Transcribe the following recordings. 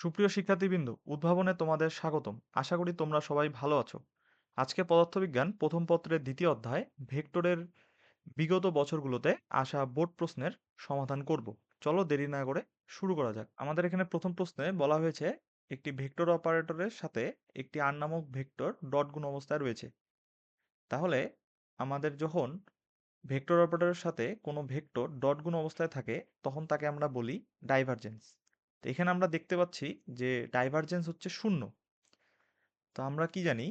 সুপ্রিয় শিক্ষার্থীবৃন্দ, উদ্ভাবনে তোমাদের স্বাগতম। আশা করি তোমরা সবাই ভালো আছো। আজকে পদার্থবিজ্ঞান প্রথম পত্রের দ্বিতীয় অধ্যায় ভেক্টরের বিগত বছরগুলোতে আসা বোর্ড প্রশ্নের সমাধান করব। চলো দেরি না করে শুরু করা যাক। আমাদের এখানে প্রথম প্রশ্নে বলা হয়েছে একটি ভেক্টর অপারেটরের সাথে একটি আর নামক ভেক্টর ডট গুণ অবস্থায় রয়েছে। তাহলে আমাদের যখন ভেক্টর অপারেটরের সাথে কোনো ভেক্টর ডট গুণ অবস্থায় থাকে তখন তাকে আমরা বলি ডাইভারজেন্স। তো এখানে আমরা দেখতে পাচ্ছি যে ডাইভারজেন্স হচ্ছে শূন্য। তো আমরা কি জানি?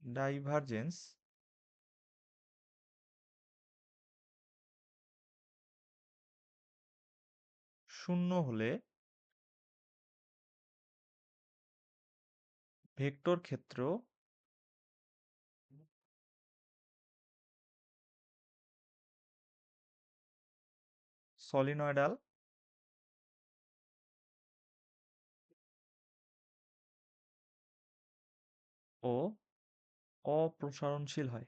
ডাইভারজেন্স শূন্য হলে ভেক্টর ক্ষেত্র সলিনয়েডাল ও অপ্রসারণশীল হয়।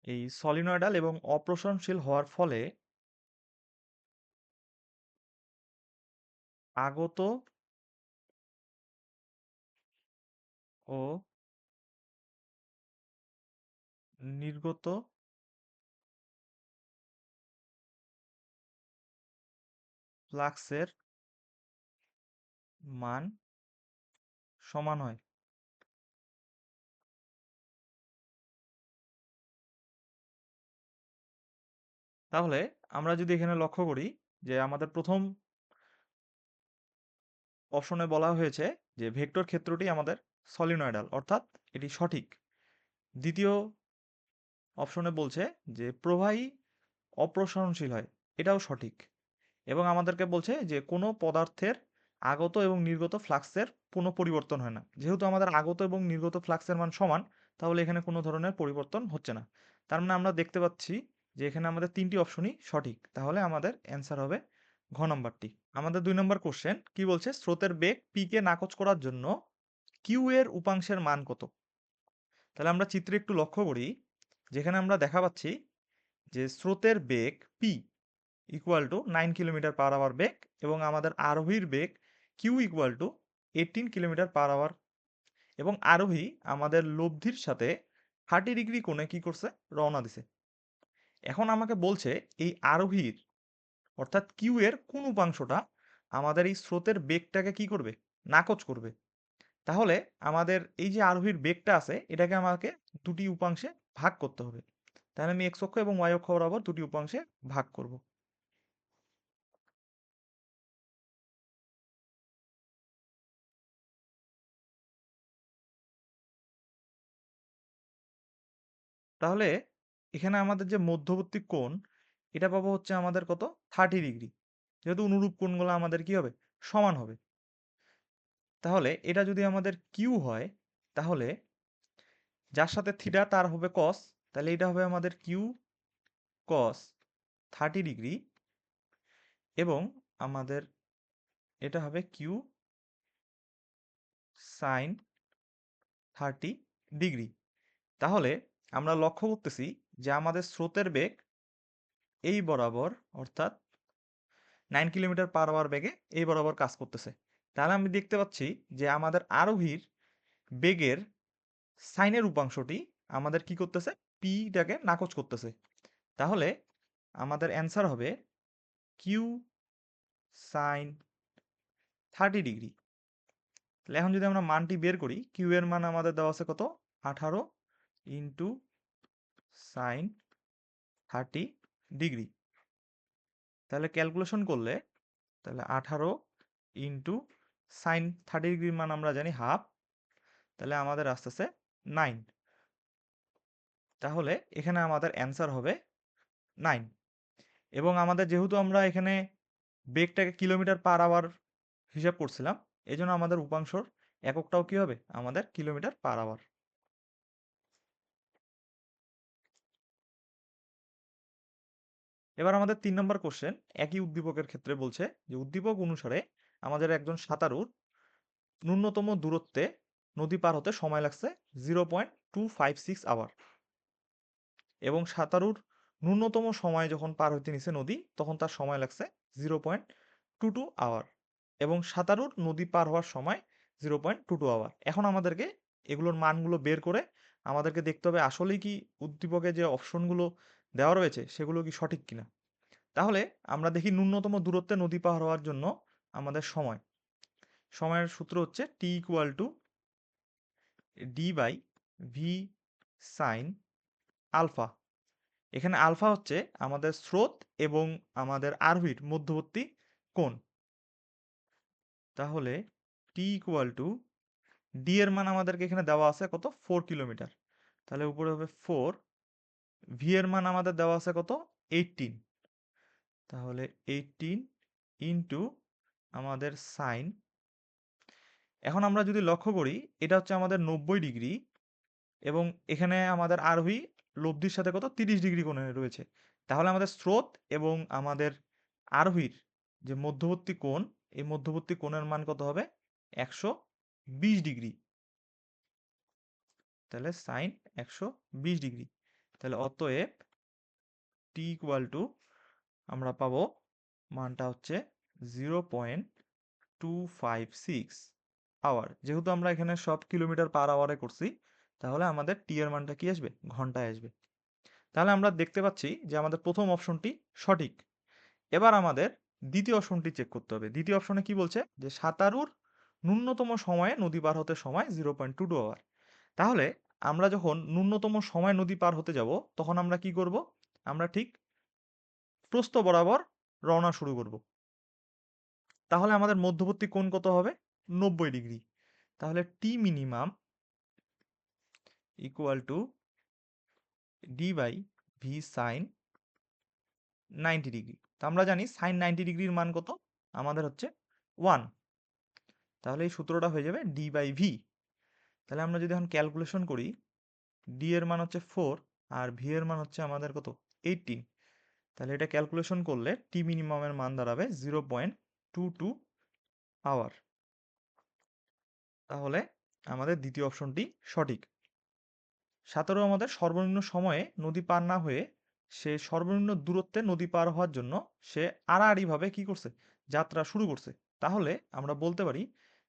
এই সলিনয়েডাল এবং অপ্রসারণশীল হওয়ার ফলে আগত ও নির্গত ফ্লাক্সের মান সমান হয়। তাহলে আমরা যদি এখানে লক্ষ্য করি যে আমাদের প্রথম অপশনে বলা হয়েছে যে ভেক্টর ক্ষেত্রটি আমাদের সলিনয়েডাল, অর্থাৎ এটি সঠিক। দ্বিতীয় অপশনে বলছে যে প্রবাহী অপ্রসারণশীল হয়, এটাও সঠিক। এবং আমাদেরকে বলছে যে কোনো পদার্থের আগত এবং নির্গত ফ্লাক্সের কোনো পরিবর্তন হয় না। যেহেতু আমাদের আগত এবং নির্গত ফ্লাক্সের মান সমান, তাহলে এখানে কোনো ধরনের পরিবর্তন হচ্ছে না। তার মানে আমরা দেখতে পাচ্ছি যে এখানে আমাদের তিনটি অপশনই সঠিক। তাহলে আমাদের অ্যান্সার হবে ঘ নাম্বারটি। আমাদের ২ নম্বর কোশ্চেন কি বলছে? স্রোতের বেগ p কে নাকচ করার জন্য q এর উপাংশের মান কত? তাহলে আমরা চিত্রে একটু লক্ষ্য করি, যেখানে আমরা দেখা পাচ্ছি যে স্রোতের বেগ p equal to 9 kilometre per hour বেগ এবং আমাদের আরোহীর বেগ q equal to 18 kilometre per hour, এবং আরোহী আমাদের লব্ধির সাথে 30 ডিগ্রি কোণে কি করছে? রওনা দিছে। এখন আমাকে বলছে এই আরোহীর অর্থাৎ কিউ এর কোন উপাংশটা আমাদের এই স্রোতের বেগটাকে কি করবে? নাকচ করবে। তাহলে আমাদের এই যে আরোহীর বেগটা আছে এটাকে আমাকে দুটি উপাংশে ভাগ করতে হবে। তাহলে আমি এক্স অক্ষ এবং ওয়াই অক্ষ বরাবর দুটি উপাংশে ভাগ করব। তাহলে এখানে আমাদের যে মধ্যবর্তী কোণ এটা পাবো হচ্ছে আমাদের কত? 30 ডিগ্রি। যেহেতু অনুরূপ কোণগুলো আমাদের কি হবে? সমান হবে। তাহলে এটা যদি আমাদের কিউ হয়, তাহলে যার সাথে থিটা তার হবে কস। তাহলে এটা হবে আমাদের কিউ কস 30 ডিগ্রি, এবং আমাদের এটা হবে কিউ সাইন 30 ডিগ্রি। তাহলে আমরা লক্ষ্য করতেছি যে আমাদের স্রোতের বেগ এই বরাবর, অর্থাৎ 9 কিলোমিটার পার আওয়ার বেগে এই বরাবর কাজ করতেছে। তাহলে আমি দেখতে পাচ্ছি যে আমাদের আরোহীর বেগের সাইনের উপাংশটি আমাদের কি করতেছে? পিটাকে নাকচ করতেছে। তাহলে আমাদের অ্যান্সার হবে কিউ সাইন 30 ডিগ্রি। তাহলে এখন যদি আমরা মানটি বের করি, কিউ এর মান আমাদের দেওয়া আছে কত? 18 ইন্টু সাইন 30 ডিগ্রি। তাহলে ক্যালকুলেশন করলে তাহলে 18 ইন্টু সাইন 30 ডিগ্রির মান আমরা জানি হাফ। তাহলে আমাদের আসতেছে 9। তাহলে এখানে আমাদের অ্যান্সার হবে 9। এবং আমাদের যেহেতু আমরা এখানে বেগটাকে কিলোমিটার পার আওয়ার হিসাব করছিলাম, এই জন্য আমাদের উপাংশর এককটাও কি হবে? আমাদের কিলোমিটার পার আওয়ার। এবার আমাদের ৩ নম্বর কোশ্চেন একই উদ্দীপকের ক্ষেত্রে বলছে যে উদ্দীপক অনুসারে আমাদের একজন সাঁতারুর ন্যূনতম দূরত্বে নদী পার হতে সময় লাগছে 0.256 আওয়ার। এবং সাঁতারুর ন্যূনতম সময় যখন পার হইতে নিছে নদী, তখন তার সময় লাগছে 0.22 আওয়ার। এবং সাঁতারুর নদী পার হওয়ার সময় 0.22 আওয়ার। এখন আমাদেরকে এগুলোর মানগুলো বের করে আমাদেরকে দেখতে হবে আসলেই কি উদ্দীপকে যে অপশনগুলো দেওয়া রয়েছে সেগুলো কি সঠিক কিনা। তাহলে আমরা দেখি ন্যূনতম দূরত্বে নদী পার হওয়ার জন্য আমাদের সময়ের সূত্র হচ্ছে t equal to d by v sine alpha. এখানে আলফা হচ্ছে আমাদের স্রোত এবং আমাদের আরোহীর মধ্যবর্তী কোণ। তাহলে টি ইকুয়াল টু ডি এর মান আমাদেরকে এখানে দেওয়া আছে কত 4 কিলোমিটার, তাহলে উপরে হবে 4। ভি এর মান আমাদের দেওয়া আছে কত 18, তাহলে 18 ইন্টু আমাদের সাইন। এখন আমরা যদি লক্ষ্য করি এটা হচ্ছে আমাদের 90 ডিগ্রি এবং এখানে আমাদের আরোহী লব্ধির সাথে কত 30 ডিগ্রি কোণে রয়েছে। তাহলে আমাদের স্রোত এবং আমাদের আরোহীর যে মধ্যবর্তী কোণ, এই মধ্যবর্তী কোণের মান কত হবে 120 ডিগ্রি। তাহলে সাইন 120 ডিগ্রি। তাহলে অতএব টি ইকুয়াল টু আমরা পাবো মানটা হচ্ছে 0.256 আওয়ার। যেহেতু আমরা এখানে সব কিলোমিটার পার আওয়ারে করছি, তাহলে আমাদের টি এর মানটা কি আসবে ঘন্টায় আসবে। তাহলে আমরা দেখতে পাচ্ছি যে আমাদের প্রথম অপশনটি সঠিক। এবার আমাদের দ্বিতীয় অপশনটি চেক করতে হবে। দ্বিতীয় অপশনে কি বলছে যে সাঁতারুর ন্যূনতম সময়ে নদী পার হতে সময় 0.22 আওয়ার। তাহলে আমরা যখন ন্যূনতম সময় নদী পার হতে যাব তখন আমরা কি করব, আমরা ঠিক প্রস্থ বরাবর রওনা শুরু করব। তাহলে আমাদের মধ্যবর্তী কোণ কত হবে 90 ডিগ্রি। তাহলে t minimum equal to d by v sine 90 degree. তো আমরা জানি সাইন 90 ডিগ্রির মান কত আমাদের হচ্ছে 1। তাহলে এই সূত্রটা হয়ে যাবে ডি বাই ভি। তাহলে আমরা যদি এখন ক্যালকুলেশন করি, ডি এর মান হচ্ছে 4 আর ভি এর মান হচ্ছে আমাদের কত 18। তাহলে এটা ক্যালকুলেশন করলে টি মিনিমামের মান দাঁড়াবে 0.22 আওয়ার। তাহলে আমাদের দ্বিতীয় অপশনটি সঠিক। সাঁতারু আমাদের সর্বনিম্ন সময়ে নদী পার না হয়ে সে সর্বনিম্ন দূরত্বে নদী পার হওয়ার জন্য সে আড়াআড়িভাবে কি করছে যাত্রা শুরু করছে। তাহলে আমরা বলতে পারি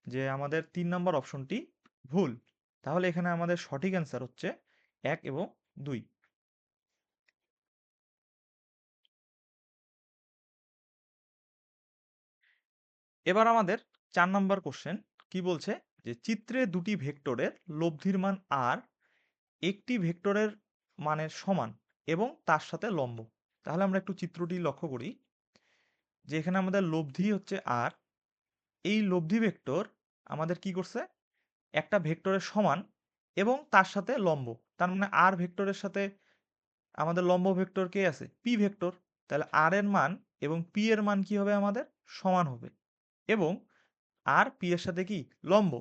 যে আমাদের 3 নম্বর অপশনটি ভুল। তাহলে এখানে আমাদের সঠিক অ্যান্সার হচ্ছে 1 এবং 2। এবার আমাদের 4 নম্বর কোশ্চেন কি বলছে যে চিত্রে দুটি ভেক্টরের লব্ধির মান আর একটি ভেক্টরের মানের সমান এবং তার সাথে লম্ব। তাহলে আমরা একটু চিত্রটি লক্ষ্য করি যে এখানে আমাদের লব্ধি হচ্ছে আর, এই লব্ধি ভেক্টর আমাদের কি করছে একটা ভেক্টরের সমান এবং তার সাথে লম্ব। তার মানে আর ভেক্টরের সাথে আমাদের লম্ব ভেক্টর কে আছে পি ভেক্টর। তাহলে আর এর মান এবং পি এর মান কি হবে আমাদের সমান হবে এবং আর পি এর সাথে কি লম্ব।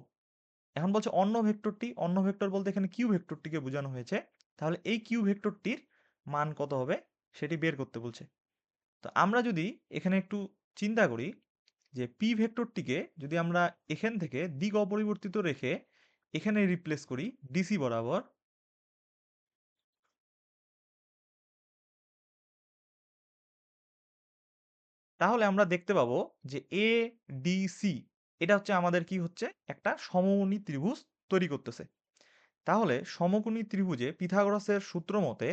এখন বলছে অন্য ভেক্টরটি, অন্য ভেক্টর বলতে এখানে কিউ ভেক্টরটিকে বোঝানো হয়েছে। তাহলে এই কিউ ভেক্টরটির মান কত হবে সেটি বের করতে বলছে। তো আমরা যদি এখানে একটু চিন্তা করি যে পি ভেক্টরটিকে যদি আমরা এখান থেকে দিক অপরিবর্তিত রেখে এখানে রিপ্লেস করি ডিসি বরাবর, তাহলে আমরা দেখতে পাবো যে এ ডি সি এটা হচ্ছে আমাদের কি হচ্ছে একটা সমকোণী ত্রিভুজ তৈরি করতেছে। তাহলে সমকোণী ত্রিভুজে পিথাগোরাসের সূত্র মতে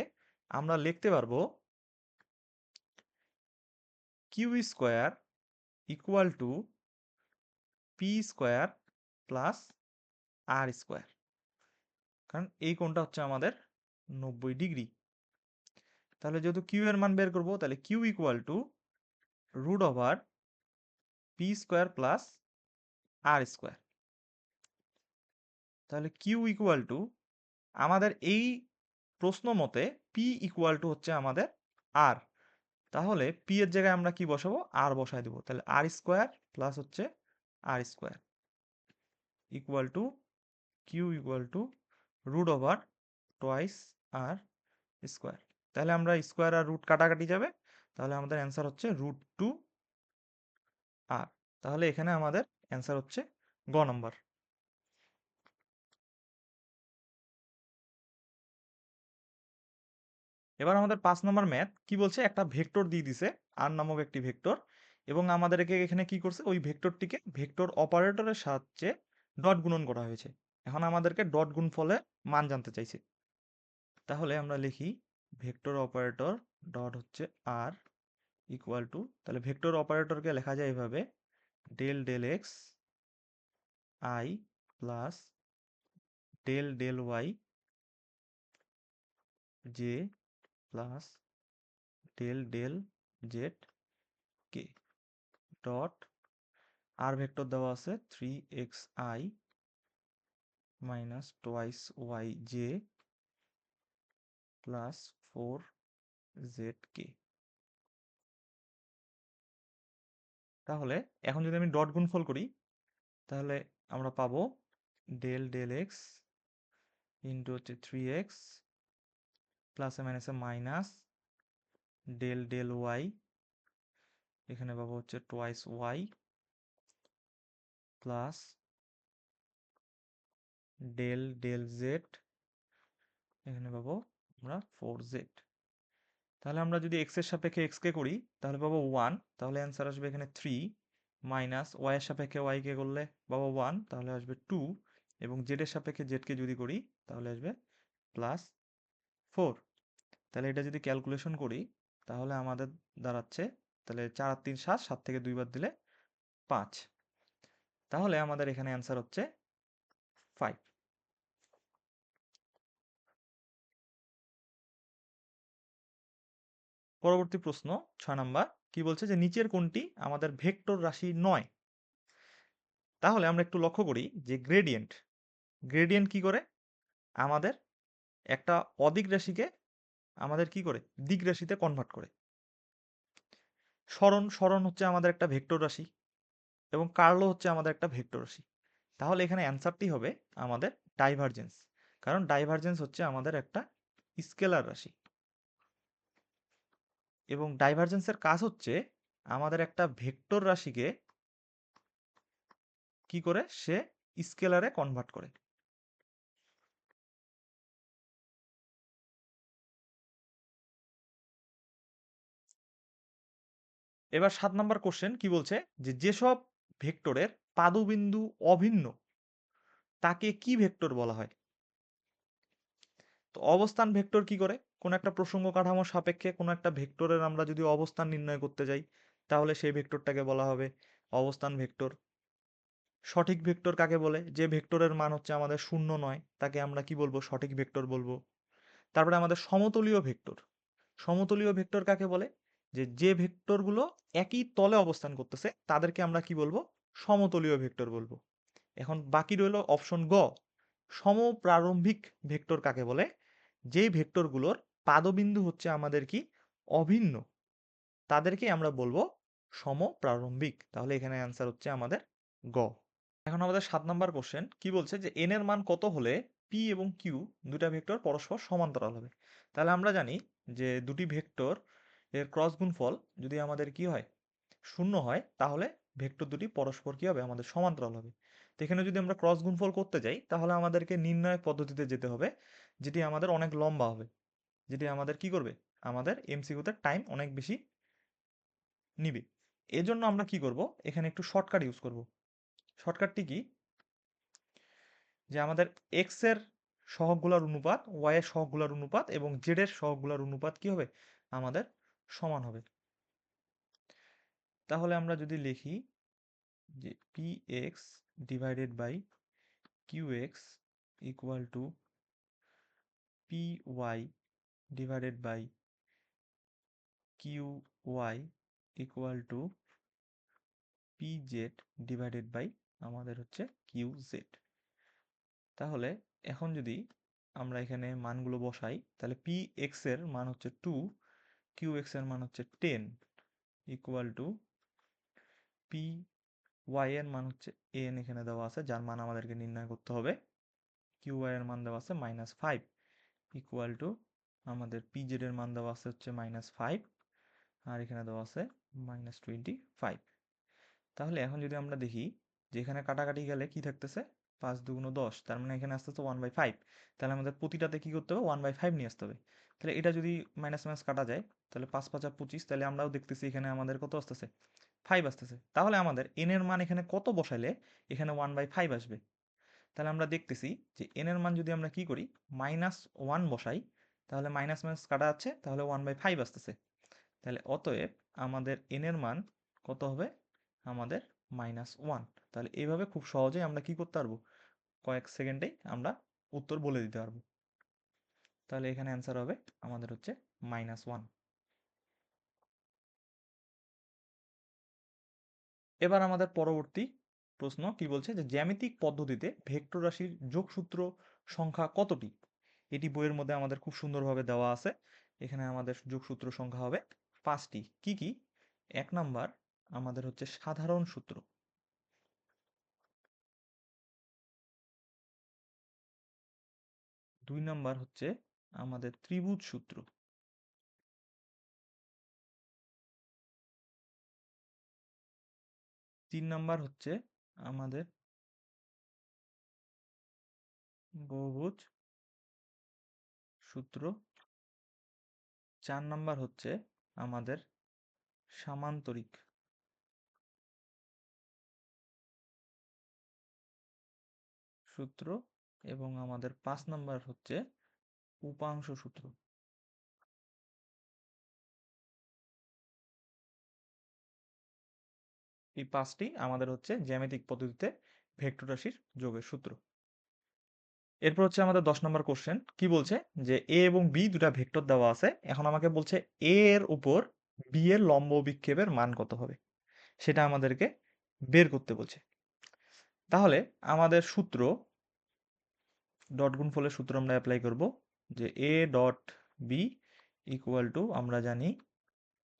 আমরা লিখতে পারবো q square equal to p square plus r square. কারণ এই কোণটা হচ্ছে আমাদের 90 ডিগ্রি। তাহলে যেহেতু কিউ এর মান বের করবো তাহলে q equal to root over p square plus r square. তাহলে কিউ ইকুয়াল টু আমাদের এই প্রশ্ন মতে পি ইকুয়াল টু হচ্ছে আমাদের আর। তাহলে পি এর জায়গায় আমরা কি বসাবো আর বসায় দেবো। তাহলে আর স্কোয়ার প্লাস হচ্ছে r square equal to q equal to root over twice r square. তাহলে আমরা স্কোয়ার আর রুট কাটাকাটি যাবে, তাহলে আমাদের অ্যান্সার হচ্ছে √2 আর। তাহলে এখানে আমাদের অ্যান্সার হচ্ছে গ নম্বর। এবার আমাদের 5 নম্বর ম্যাথ কি বলছে, একটা ভেক্টর দিয়ে দিছে আর নামক একটি ভেক্টর, এবং আমাদেরকে এখানে কি করছে, ওই ভেক্টরটিকে ভেক্টর অপারেটরের সাহায্যে ডট গুণন করা হয়েছে। এখন আমাদেরকে ডট গুণফলে মান জানতে চাইছে। তাহলে আমরা লিখি ভেক্টর অপারেটর ডট হচ্ছে আর ইকুয়াল টু, তাহলে ভেক্টর অপারেটরকে লেখা যায় এভাবে, del del x i plus del del y j plus del del z k dot r vector দেওয়া আছে 3xi minus twice y j plus 4zk। তাহলে এখন যদি আমি ডট গুণফল করি, তাহলে আমরা পাবো ডেল ডেল এক্স ইন্টু হচ্ছে 3x প্লাসে মাইনাসে মাইনাস ডেল ডেল ওয়াই, এখানে পাবো হচ্ছে twice y plus del del z, এখানে পাবো আমরা 4z। তাহলে আমরা যদি x এর সাপেক্ষে x কে করি তাহলে পাবো 1, তাহলে অ্যান্সার আসবে এখানে 3, মাইনাস y এর সাপেক্ষে y কে করলে পাবো 1, তাহলে আসবে 2, এবং z এর সাপেক্ষে z কে যদি করি তাহলে আসবে প্লাস 4। তাহলে এটা যদি ক্যালকুলেশন করি তাহলে আমাদের দাঁড়াচ্ছে, তাহলে 4 আর 3 7, 7 থেকে 2 বাদ দিলে 5, তাহলে আমাদের এখানে অ্যান্সার হচ্ছে 5। পরবর্তী প্রশ্ন 6 নাম্বার কি বলছে, যে নিচের কোনটি আমাদের ভেক্টর রাশি নয়। তাহলে আমরা একটু লক্ষ্য করি যে গ্রেডিয়েন্ট, গ্রেডিয়েন্ট কি করে, আমাদের একটা অদিক রাশিকে আমাদের কি করে দিক রাশিতে কনভার্ট করে। সরণ, সরণ হচ্ছে আমাদের একটা ভেক্টর রাশি, এবং কার্লও হচ্ছে আমাদের একটা ভেক্টর রাশি। তাহলে এখানে অ্যান্সারটি হবে আমাদের ডাইভারজেন্স, কারণ ডাইভারজেন্স হচ্ছে আমাদের একটা স্কেলার রাশি, এবং ডাইভারজেন্সের কাজ হচ্ছে আমাদের একটা ভেক্টর রাশিকে কি করে সে স্কেলারে কনভার্ট করে। এবার 7 নম্বর কোশ্চেন কি বলছে, যে যেসব ভেক্টরের পাদবিন্দু অভিন্ন তাকে কি ভেক্টর বলা হয়। তো অবস্থান ভেক্টর কি করে, কোন একটা প্রসঙ্গ কাঠামোর সাপেক্ষে কোন একটা ভেক্টরের আমরা যদি অবস্থান নির্ণয় করতে যাই তাহলে সেই ভেক্টরটাকে বলা হবে অবস্থান ভেক্টর। সঠিক ভেক্টর কাকে বলে, যে ভেক্টরের মান হচ্ছে আমাদের শূন্য নয় তাকে আমরা কি বলবো, সঠিক ভেক্টর বলবো। তারপরে আমাদের সমতলীয় ভেক্টর, সমতলীয় ভেক্টর কাকে বলে, যে যে ভেক্টরগুলো একই তলে অবস্থান করতেছে তাদেরকে আমরা কি বলবো, সমতলীয় ভেক্টর বলবো। এখন বাকি রইল অপশন গ, সমপ্রারম্ভিক ভেক্টর কাকে বলে, যেই ভেক্টরগুলোর পাদবিন্দু হচ্ছে আমাদের কি অভিন্ন, তাদেরকে আমরা বলবো সমপ্রারম্ভিক। তাহলে এখানে অ্যান্সার হচ্ছে আমাদের গ। এখন আমাদের 7 নাম্বার কোশ্চেন কি বলছে, যে এন এর মান কত হলে পি এবং কিউ দুটা ভেক্টর পরস্পর সমান্তরাল হবে। তাহলে আমরা জানি যে দুটি ভেক্টর এর ক্রস গুণফল যদি আমাদের কি হয়, শূন্য হয়, তাহলে ভেক্টর দুটি পরস্পর কি হবে, আমাদের সমান্তরাল হবে। তো এখানে যদি আমরা ক্রস গুণফল করতে যাই তাহলে আমাদেরকে নির্ণায়ক পদ্ধতিতে যেতে হবে, যেটি আমাদের অনেক লম্বা হবে, যেটি আমাদের কি করবে, আমাদের এমসিকিউতে টাইম অনেক বেশি নিবে। এজন্য আমরা কি করব, এখানে একটু শর্টকাট ইউজ করব। শর্টকাটটি কি, যে আমাদের এক্স এর সহগগুলোর অনুপাত ওয়াই এর সহগগুলোর অনুপাত এবং জেড এর সহগগুলোর অনুপাত কি হবে, আমাদের সমান হবে। তাহলে আমরা যদি লিখি যে p x divided by q x equal to p y divided by q y equal to p z divided by আমাদের হচ্ছে কিউ জেড। তাহলে এখন যদি আমরা এখানে মানগুলো বসাই তাহলে পি এক্স এর মান হচ্ছে 2, কিউ এক্স এর মান হচ্ছে 10 ইকুয়াল টু পি ওয়াই এর মান হচ্ছে এন এখানে দেওয়া আছে, যার মান আমাদেরকে নির্ণয় করতে হবে, কিউ ওয়াই এর মান দেওয়া আছে -5 ইকুয়াল টু আমাদের পি জেড এর মান দেওয়া আছে হচ্ছে -5, আর এখানে দেওয়া আছে -25। তাহলে এখন যদি আমরা দেখি যে এখানে কাটাকাটি গেলে কি থাকতেছে, 5 দুগুণ 10, তার মানে এখানে আসতে হচ্ছে 1/5। তাহলে আমাদের প্রতিটাতে কি করতে হবে, 1/5 নিয়ে আসতে হবে। তাহলে এটা যদি মাইনাস মাইনাস কাটা যায়, তাহলে 5 5 25, তাহলে আমরাও দেখতেছি এখানে আমাদের কত আসতেছে, 5 আসতেছে। তাহলে আমাদের n এর মান এখানে কত বসাইলে এখানে 1/5 আসবে? তাহলে আমরা দেখতেছি যে n এর মান যদি আমরা কি করি, -1 বসাই, তাহলে মাইনাস মাইনাস কাটা যাচ্ছে, তাহলে 1/5 আসতেছে। তাহলে অতএব আমাদের n এর মান কত হবে, আমাদের -1। তাহলে এইভাবে খুব সহজেই আমরা কি করতে পারবো, কয়েক সেকেন্ডেই আমরা উত্তর বলে দিতে পারবো। তাহলে এখানে অ্যান্সার হবে আমাদের হচ্ছে -1। এবার আমাদের পরবর্তী প্রশ্ন কি বলছে, যে জ্যামিতিক পদ্ধতিতে ভেক্টর রাশির যোগসূত্র সংখ্যা কতটি? এটি বইয়ের মধ্যে আমাদের খুব সুন্দরভাবে দেওয়া আছে। এখানে আমাদের যোগসূত্র সংখ্যা হবে 5টি। কি কি? 1 নাম্বার আমাদের হচ্ছে সাধারণ সূত্র, 2 নাম্বার হচ্ছে আমাদের ত্রিভুজ সূত্র, 3 নাম্বার হচ্ছে আমাদের বহুভুজ সূত্র, 4 নাম্বার হচ্ছে আমাদের সামান্তরিক সূত্র, এবং আমাদের 5 নাম্বার হচ্ছে উপাংশ সূত্র। এই 5টি আমাদের হচ্ছে জ্যামিতিক পদ্ধতিতে ভেক্টর রাশির যোগের সূত্র। এরপর হচ্ছে আমাদের 10 নম্বর কোশ্চেন কি বলছে, যে এ এবং বি দুটা ভেক্টর দেওয়া আছে। এখন আমাকে বলছে এ এর উপর বি এর লম্ব বিক্ষেপের মান কত হবে, সেটা আমাদেরকে বের করতে বলছে। তাহলে আমাদের সূত্র, ডট গুণফলের সূত্র আমরা অ্যাপ্লাই করব, যে a dot b equal to আমরা জানি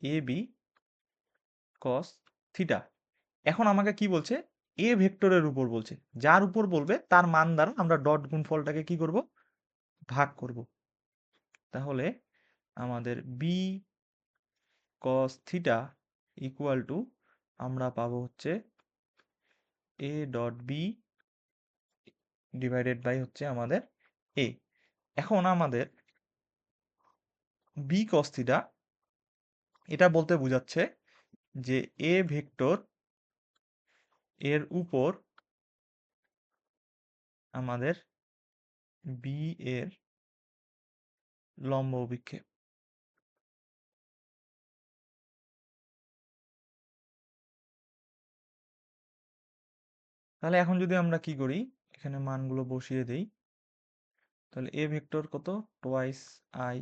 এ বি কস থিটা। এখন আমাকে কি বলছে, এ ভেক্টরের উপর বলছে, যার উপর বলবে তার মান দ্বারা আমরা ডট গুণফলটাকে কি করব, ভাগ করব। তাহলে আমাদের b cos theta equal to আমরা পাবো হচ্ছে a dot b divided by হচ্ছে আমাদের এ। এখন আমাদের বি কস থিটা এটা বলতে বোঝাচ্ছে যে এ ভেক্টর এর উপর আমাদের বি এর লম্ব বিক্ষেপ। তাহলে এখন যদি আমরা কি করি, এখানে মানগুলো বসিয়ে দেই, তাহলে এ ভেক্টর কত, twice i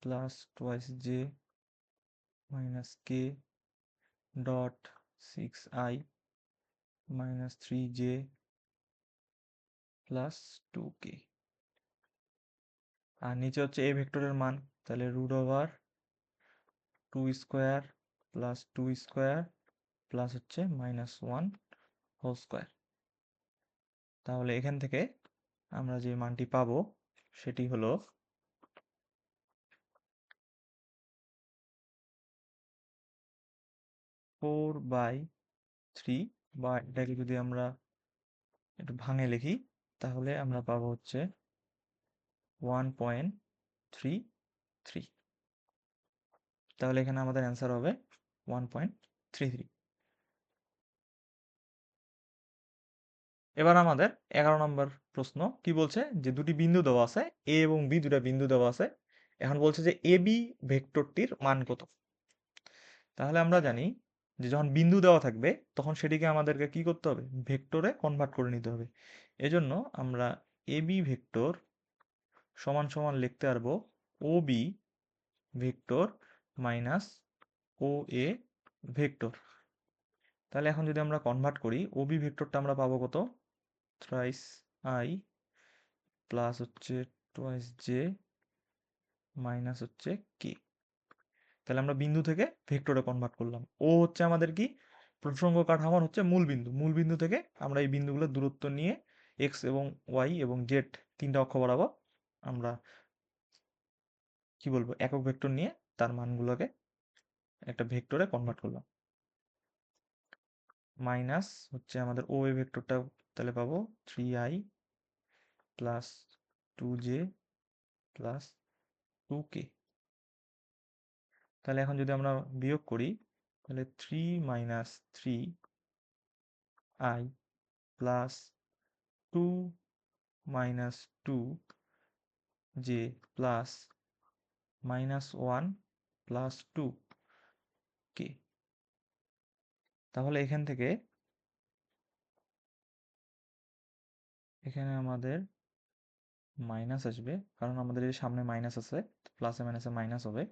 plus twice j minus k dot 6i minus 3j plus 2k। আর নিচে হচ্ছে এ ভেক্টরের মান, তাহলে root over 2 square plus 2 square plus হচ্ছে -1 হোল স্কোয়ার। তাহলে এখান থেকে আমরা যে মানটি পাবো সেটি হলো 4/3, বা এটাকে যদি আমরা একটু ভাঙে লিখি, তাহলে আমরা পাবো হচ্ছে 1.33। তাহলে এখানে আমাদের অ্যান্সার হবে 1.33। এবার আমাদের 11 নম্বর প্রশ্ন কি বলছে, যে দুটি বিন্দু দেওয়া আছে, এ এবং বি দুটা বিন্দু দেওয়া আছে। এখন বলছে যে এ বি ভেক্টরটির মান কত। তাহলে আমরা জানি যে যখন বিন্দু দেওয়া থাকবে তখন সেটিকে আমাদেরকে কি করতে হবে, ভেক্টরে কনভার্ট করে নিতে হবে। এজন্য আমরা এ বি ভেক্টর সমান সমান লিখতে পারবো O B vector minus O A vector. তাহলে এখন যদি আমরা কনভার্ট করি, ও বি ভেক্টরটা আমরা পাবো কত, থ্রাইস আই প্লাস হচ্ছে টোয়াইস জে মাইনাস হচ্ছে কে। তাহলে আমরা বিন্দু থেকে ভেক্টরে কনভার্ট করলাম। ও হচ্ছে আমাদের কি, প্রসঙ্গ কাঠামোর হচ্ছে মূল বিন্দু। মূল বিন্দু থেকে আমরা এই বিন্দুগুলোর দূরত্ব নিয়ে এক্স এবং ওয়াই এবং জেড তিনটা অক্ষ বরাবর আমরা কি বলবো, একক ভেক্টর নিয়ে তার মানগুলোকে একটা ভেক্টরে কনভার্ট করলাম। মাইনাস হচ্ছে আমাদের ও এ ভেক্টরটা, তাহলে পাবো 3i plus 2j plus 2k। তাহলে এখন যদি আমরা বিয়োগ করি তাহলে 3 minus 3i plus 2 minus 2j plus -1 plus 2k। তাহলে এখান থেকে এখানে আমাদের মাইনাস আসবে, কারণ আমাদের এই সামনে মাইনাস আছে, প্লাসে মাইনাসে মাইনাস হবে।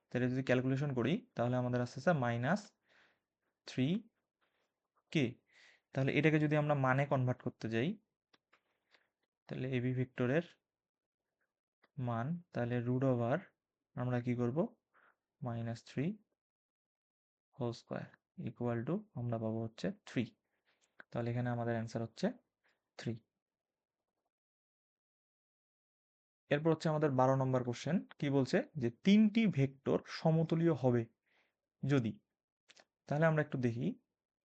তাহলে যদি ক্যালকুলেশন করি তাহলে আমাদের আসতেছে -3k। তাহলে এটাকে যদি আমরা মানে কনভার্ট করতে যাই তাহলে এবি ভেক্টরের মান, তাহলে রুট ওভার আমরা কি করব -3 হোল স্কোয়ার ইকুয়াল টু আমরা পাবো হচ্ছে 3। তাহলে এখানে আমাদের অ্যান্সার হচ্ছে 3। এরপর হচ্ছে আমাদের 12 নম্বর কোশ্চেন। কি বলছে যে 3টি ভেক্টর সমতুল্য হবে যদি। তাহলে আমরা একটু দেখি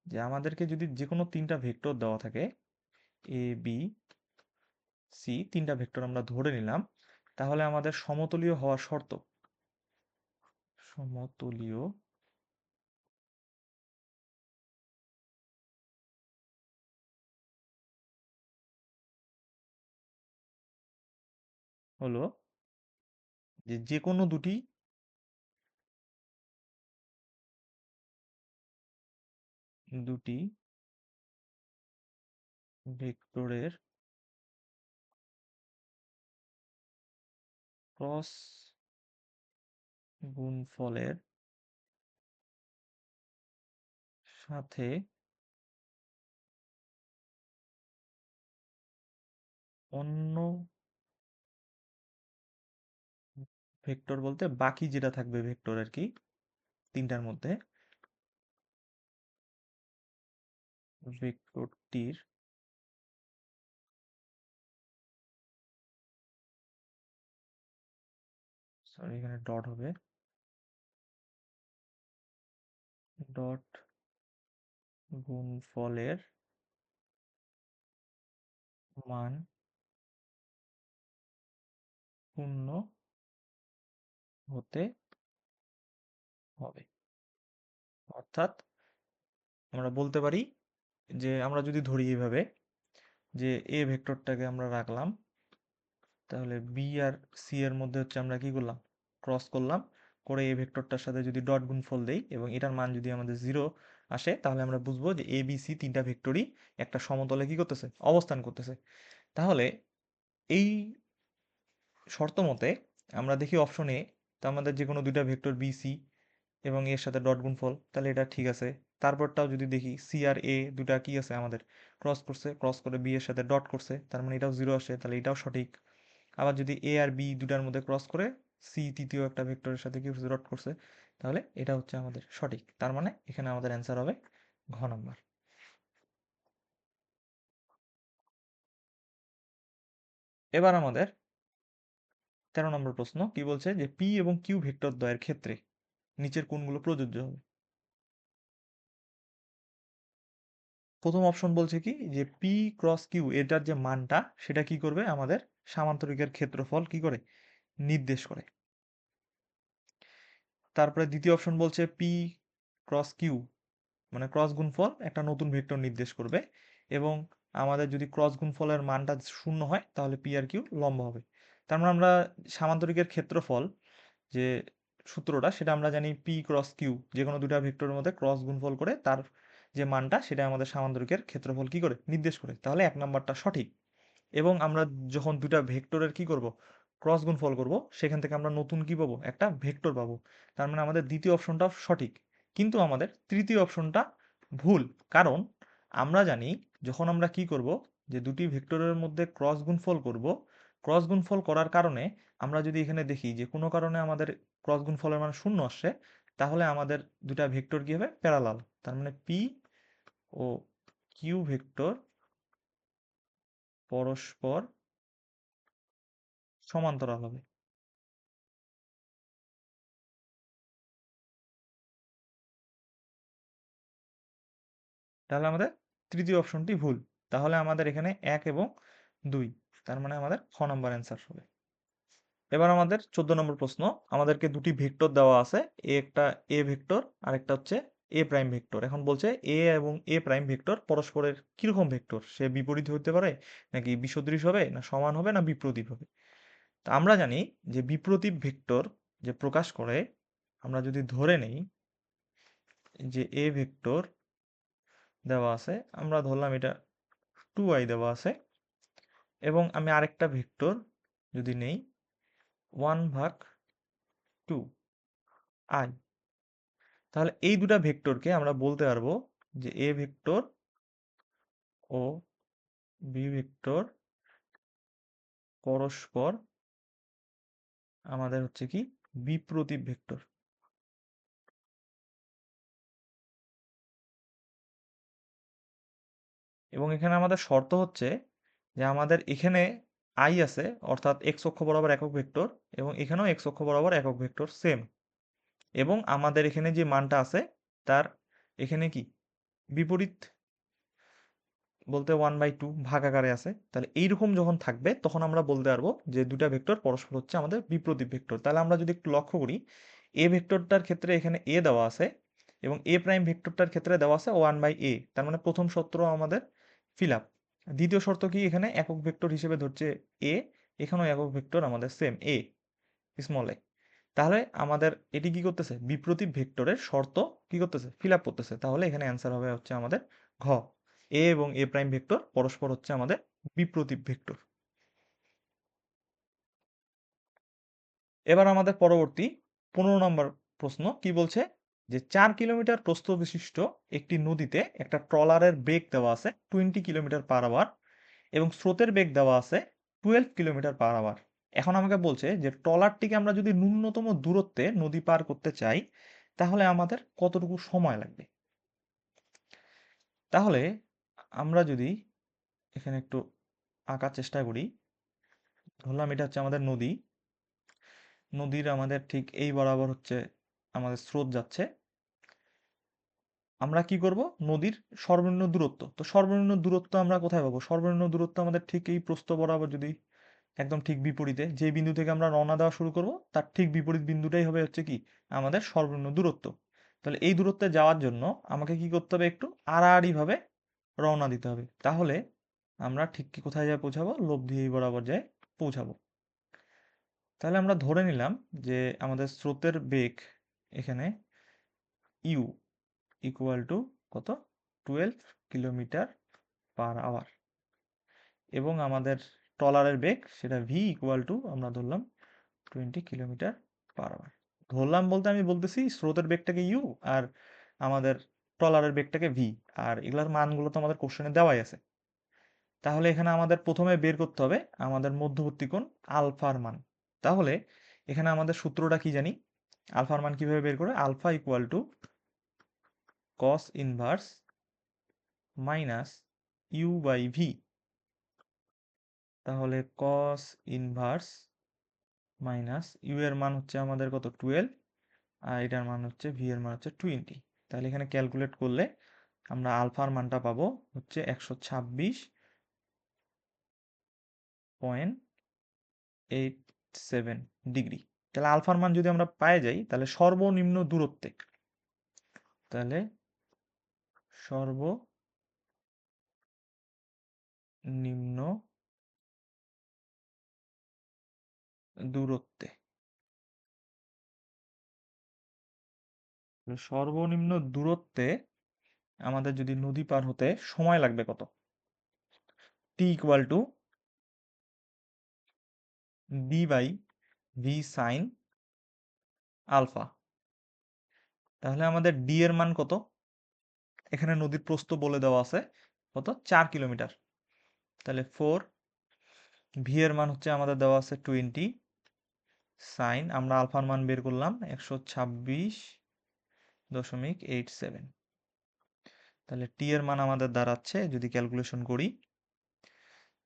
যে আমাদেরকে যদি যে কোনো 3টা ভেক্টর দেওয়া থাকে, এ বি সি 3টা ভেক্টর আমরা ধরে নিলাম, তাহলে আমাদের সমতুল্য হওয়ার শর্ত, সমতুল্য হলো যে যে কোনো দুটি ভেক্টরের ক্রস গুণফলের সাথে অন্য ভেক্টর বলতে বাকি যেটা থাকবে ভেক্টর আর কি 3টার মধ্যে, ভেক্টরটির সরি এখানে ডট হবে, ডট গুণফলের মান শূন্য হতে হবে। অর্থাৎ আমরা বলতে পারি যে আমরা যদি ধরি এইভাবে যে এ ভেক্টরটাকে আমরা রাখলাম, তাহলে বি আর সি এর মধ্যে হচ্ছে আমরা কি করলাম ক্রস করলাম, করে এ ভেক্টরটার সাথে যদি ডট গুণফল দেই এবং এটার মান যদি আমাদের 0 আসে, তাহলে আমরা বুঝবো যে এ বি সি 3টা ভেক্টরই একটা সমতলে কি করতেছে অবস্থান করতেছে। তাহলে এই শর্ত মতে আমরা দেখি অপশন এ, তো আমাদের যে কোনো 2টা ভেক্টর বি সি এবং এর সাথে ডট গুণফল, তাহলে এটা ঠিক আছে। তারপরটাও যদি দেখি সি আর এ দুটা কি আছে আমাদের ক্রস করছে, ক্রস করে বি এর সাথে ডট করছে, তার মানে এটাও 0 আসে, তাহলে এটাও সঠিক। আবার যদি এ আর বি দুটার মধ্যে ক্রস করে সি তৃতীয় একটা ভেক্টরের সাথে কি করছে ডট করছে, তাহলে এটা হচ্ছে আমাদের সঠিক। তার মানে এখানে আমাদের অ্যান্সার হবে ঘ নম্বর। এবার আমাদের 13 নম্বর প্রশ্ন। কি বলছে যে পি এবং কিউ ভেক্টর দ্বয়ের ক্ষেত্রে নিচের কোনগুলো প্রযোজ্য হবে। প্রথম অপশন বলছে কি যে পি ক্রস কিউ এটার যে মানটা সেটা কি করবে আমাদের সামান্তরিকের ক্ষেত্রফল কি করে নির্দেশ করে। তারপরে দ্বিতীয় অপশন বলছে পি ক্রস কিউ মানে ক্রস গুণফল একটা নতুন ভেক্টর নির্দেশ করবে, এবং আমাদের যদি ক্রস গুণফলের মানটা শূন্য হয় তাহলে পি আর কিউ লম্ব হবে। তার মানে আমরা সামান্তরিকের ক্ষেত্রফল যে সূত্রটা সেটা আমরা জানি পি ক্রস কিউ, যে কোনো দুটা ভেক্টরের মধ্যে ক্রস গুণফল করে তার যে মানটা সেটা আমাদের সামান্তরিকের ক্ষেত্রফল কি করে নির্দেশ করে। তাহলে 1 নম্বরটা সঠিক। এবং আমরা যখন দুটা ভেক্টরের কি করব ক্রস গুণফল করব, সেখান থেকে আমরা নতুন কি পাবো একটা ভেক্টর পাবো। তার মানে আমাদের দ্বিতীয় অপশনটা সঠিক, কিন্তু আমাদের তৃতীয় অপশনটা ভুল। কারণ আমরা জানি যখন আমরা কি করব যে দুটি ভেক্টরের মধ্যে ক্রস গুণফল করব, ক্রস গুণফল করার কারণে আমরা যদি এখানে দেখি যে কোনো কারণে আমাদের ক্রস গুণফলের মান শূন্য আসছে, তাহলে আমাদের দুটা ভেক্টর কি হবে প্যারালাল। তার মানে পি ও কিউ ভেক্টর পরস্পর সমান্তরাল হবে। তাহলে আমাদের তৃতীয় অপশনটি ভুল। তাহলে আমাদের এখানে 1 এবং 2, তার মানে আমাদের খ নাম্বার অ্যান্সার হবে। এবার আমাদের 14 নম্বর প্রশ্ন, আমাদেরকে দুটি ভেক্টর দেওয়া আছে, একটা এ ভেক্টর আর একটা হচ্ছে এ প্রাইম ভেক্টর। এখন বলছে এ এবং এ প্রাইম ভেক্টর পরস্পরের কিরকম ভেক্টর, সে বিপরীত হতে পারে নাকি বিসদৃশ হবে না সমান হবে না বিপ্রতীপ হবে। তা আমরা জানি যে বিপ্রতীপ ভেক্টর যে প্রকাশ করে, আমরা যদি ধরে নেই যে এ ভেক্টর দেওয়া আছে, আমরা ধরলাম এটা 2i দেওয়া আছে, এবং আমি আরেকটা ভেক্টর যদি নেই 1/2i, তাহলে এই দুটা ভেক্টরকে আমরা বলতে পারবো যে এ ভেক্টর ও বি ভেক্টর পরস্পর আমাদের হচ্ছে কি বিপ্রতীপ ভেক্টর। এবং এখানে আমাদের শর্ত হচ্ছে যে আমাদের এখানে আই আছে, অর্থাৎ এক্স অক্ষ বরাবর একক ভেক্টর, এবং এখানেও এক্স অক্ষ বরাবর একক ভেক্টর সেম, এবং আমাদের এখানে যে মানটা আছে তার এখানে কি বিপরীত বলতে 1/2 ভাগ আকারে আছে। তাহলে এইরকম যখন থাকবে তখন আমরা বলতে পারবো যে দুটা ভেক্টর পরস্পর হচ্ছে আমাদের বিপ্রতীপ ভেক্টর। তাহলে আমরা যদি একটু লক্ষ্য করি, এ ভেক্টরটার ক্ষেত্রে এখানে এ দেওয়া আছে এবং এ প্রাইম ভেক্টরটার ক্ষেত্রে দেওয়া আছে 1/a, তার মানে প্রথম শর্ত আমাদের ফিল আপ। দ্বিতীয় শর্ত কি, এখানে একক ভেক্টর হিসেবে ধরছে এ, এখানেও একক ভেক্টর আমাদের সেম এ, স্মল এ। তাহলে আমাদের এটি কি করতেছে, বিপ্রতীপ ভেক্টরের শর্ত কি করতেছে, ফিল আপ করতেছে। তাহলে এখানে অ্যান্সার হবে হচ্ছে আমাদের ঘ, এ এবং এ প্রাইম ভেক্টর পরস্পর হচ্ছে আমাদের বিপ্রতীপ ভেক্টর। এবার আমাদের পরবর্তী 15 নম্বর প্রশ্ন কি বলছে, যে 4 কিলোমিটার প্রস্থ বিশিষ্ট একটি নদীতে একটা ট্রলারের বেগ দেওয়া আছে 20 কিলোমিটার/আওয়ার এবং স্রোতের বেগ দেওয়া আছে 12 কিলোমিটার/আওয়ার। এখন আমাকে বলছে যে ট্রলারটিকে আমরা যদি ন্যূনতম দূরত্বে নদী পার করতে চাই তাহলে আমাদের কতটুকু সময় লাগবে। তাহলে আমরা যদি এখানে একটু আঁকার চেষ্টা করি, ধরলাম এটা হচ্ছে আমাদের নদী, নদীর আমাদের ঠিক এই বরাবর হচ্ছে আমাদের স্রোত যাচ্ছে। আমরা কি করব, নদীর সর্বনিম্ন দূরত্ব, তো সর্বনিম্ন দূরত্ব আমরা কোথায় পাবো, সর্বনিম্ন দূরত্ব আমাদের ঠিক এই প্রস্থ বরাবর, যদি একদম ঠিক বিপরীতে যে বিন্দু থেকে আমরা রওনা দেওয়া শুরু করব তার ঠিক বিপরীত বিন্দুটাই হবে হচ্ছে কি আমাদের সর্বনিম্ন দূরত্ব। তাহলে এই দূরত্বে যাওয়ার জন্য আমাকে কি করতে হবে, একটু আড়াআড়ি ভাবে রওনা দিতে হবে। তাহলে আমরা ঠিক কি কোথায় যায় পৌঁছাবো, লব্ধি এই বরাবর যায় পৌঁছাবো। তাহলে আমরা ধরে নিলাম যে আমাদের স্রোতের বেগ এখানে ইউ ইকুয়াল টু কত, 12 কিলোমিটার/আওয়ার, এবং আমাদের ট্রলারের বেগ সেটা ভি ইকুয়াল টু আমরা ধরলাম 20 কিলোমিটার/আওয়ার। ধরলাম বলতে আমি বলতেছি স্রোতের বেগটাকে ইউ আর আমাদের ট্রলারের বেগটাকে ভি, আর এগুলার মানগুলো তো আমাদের কোশ্চেনে দেওয়াই আছে। তাহলে এখানে আমাদের প্রথমে বের করতে হবে আমাদের মধ্যবর্তী কোণ আলফার মান। তাহলে এখানে আমাদের সূত্রটা কি জানি, আলফার মান কিভাবে বের করে, alpha equal to cos inverse minus u by v. তাহলে কস ইনভার্স মাইনাস ইউ এর মান হচ্ছে আমাদের কত 12, আর এটার মান হচ্ছে ভি এর মান হচ্ছে 20। তাহলে এখানে ক্যালকুলেট করলে আমরা আলফার মানটা পাবো হচ্ছে 126.87 ডিগ্রি। তাহলে আলফার মান যদি আমরা পায়ে যাই তাহলে সর্বনিম্ন দূরত্বে, তাহলে সর্বনিম্ন দূরত্বে, সর্বনিম্ন দূরত্বে আমাদের যদি নদী পার হতে সময় লাগবে কত, t equal to b by v sine alpha. তাহলে আমাদের ডি এর মান কত, এখানে নদীর প্রস্থ বলে দেওয়া আছে কত 4 কিলোমিটার, তাহলে 4, ভি এর মান হচ্ছে আমাদের দেওয়া আছে 20, সাইন আমরা আলফার মান বের করলাম 126.87, তাহলে টি এর মান আমাদের দাঁড়াচ্ছে যদি ক্যালকুলেশন করি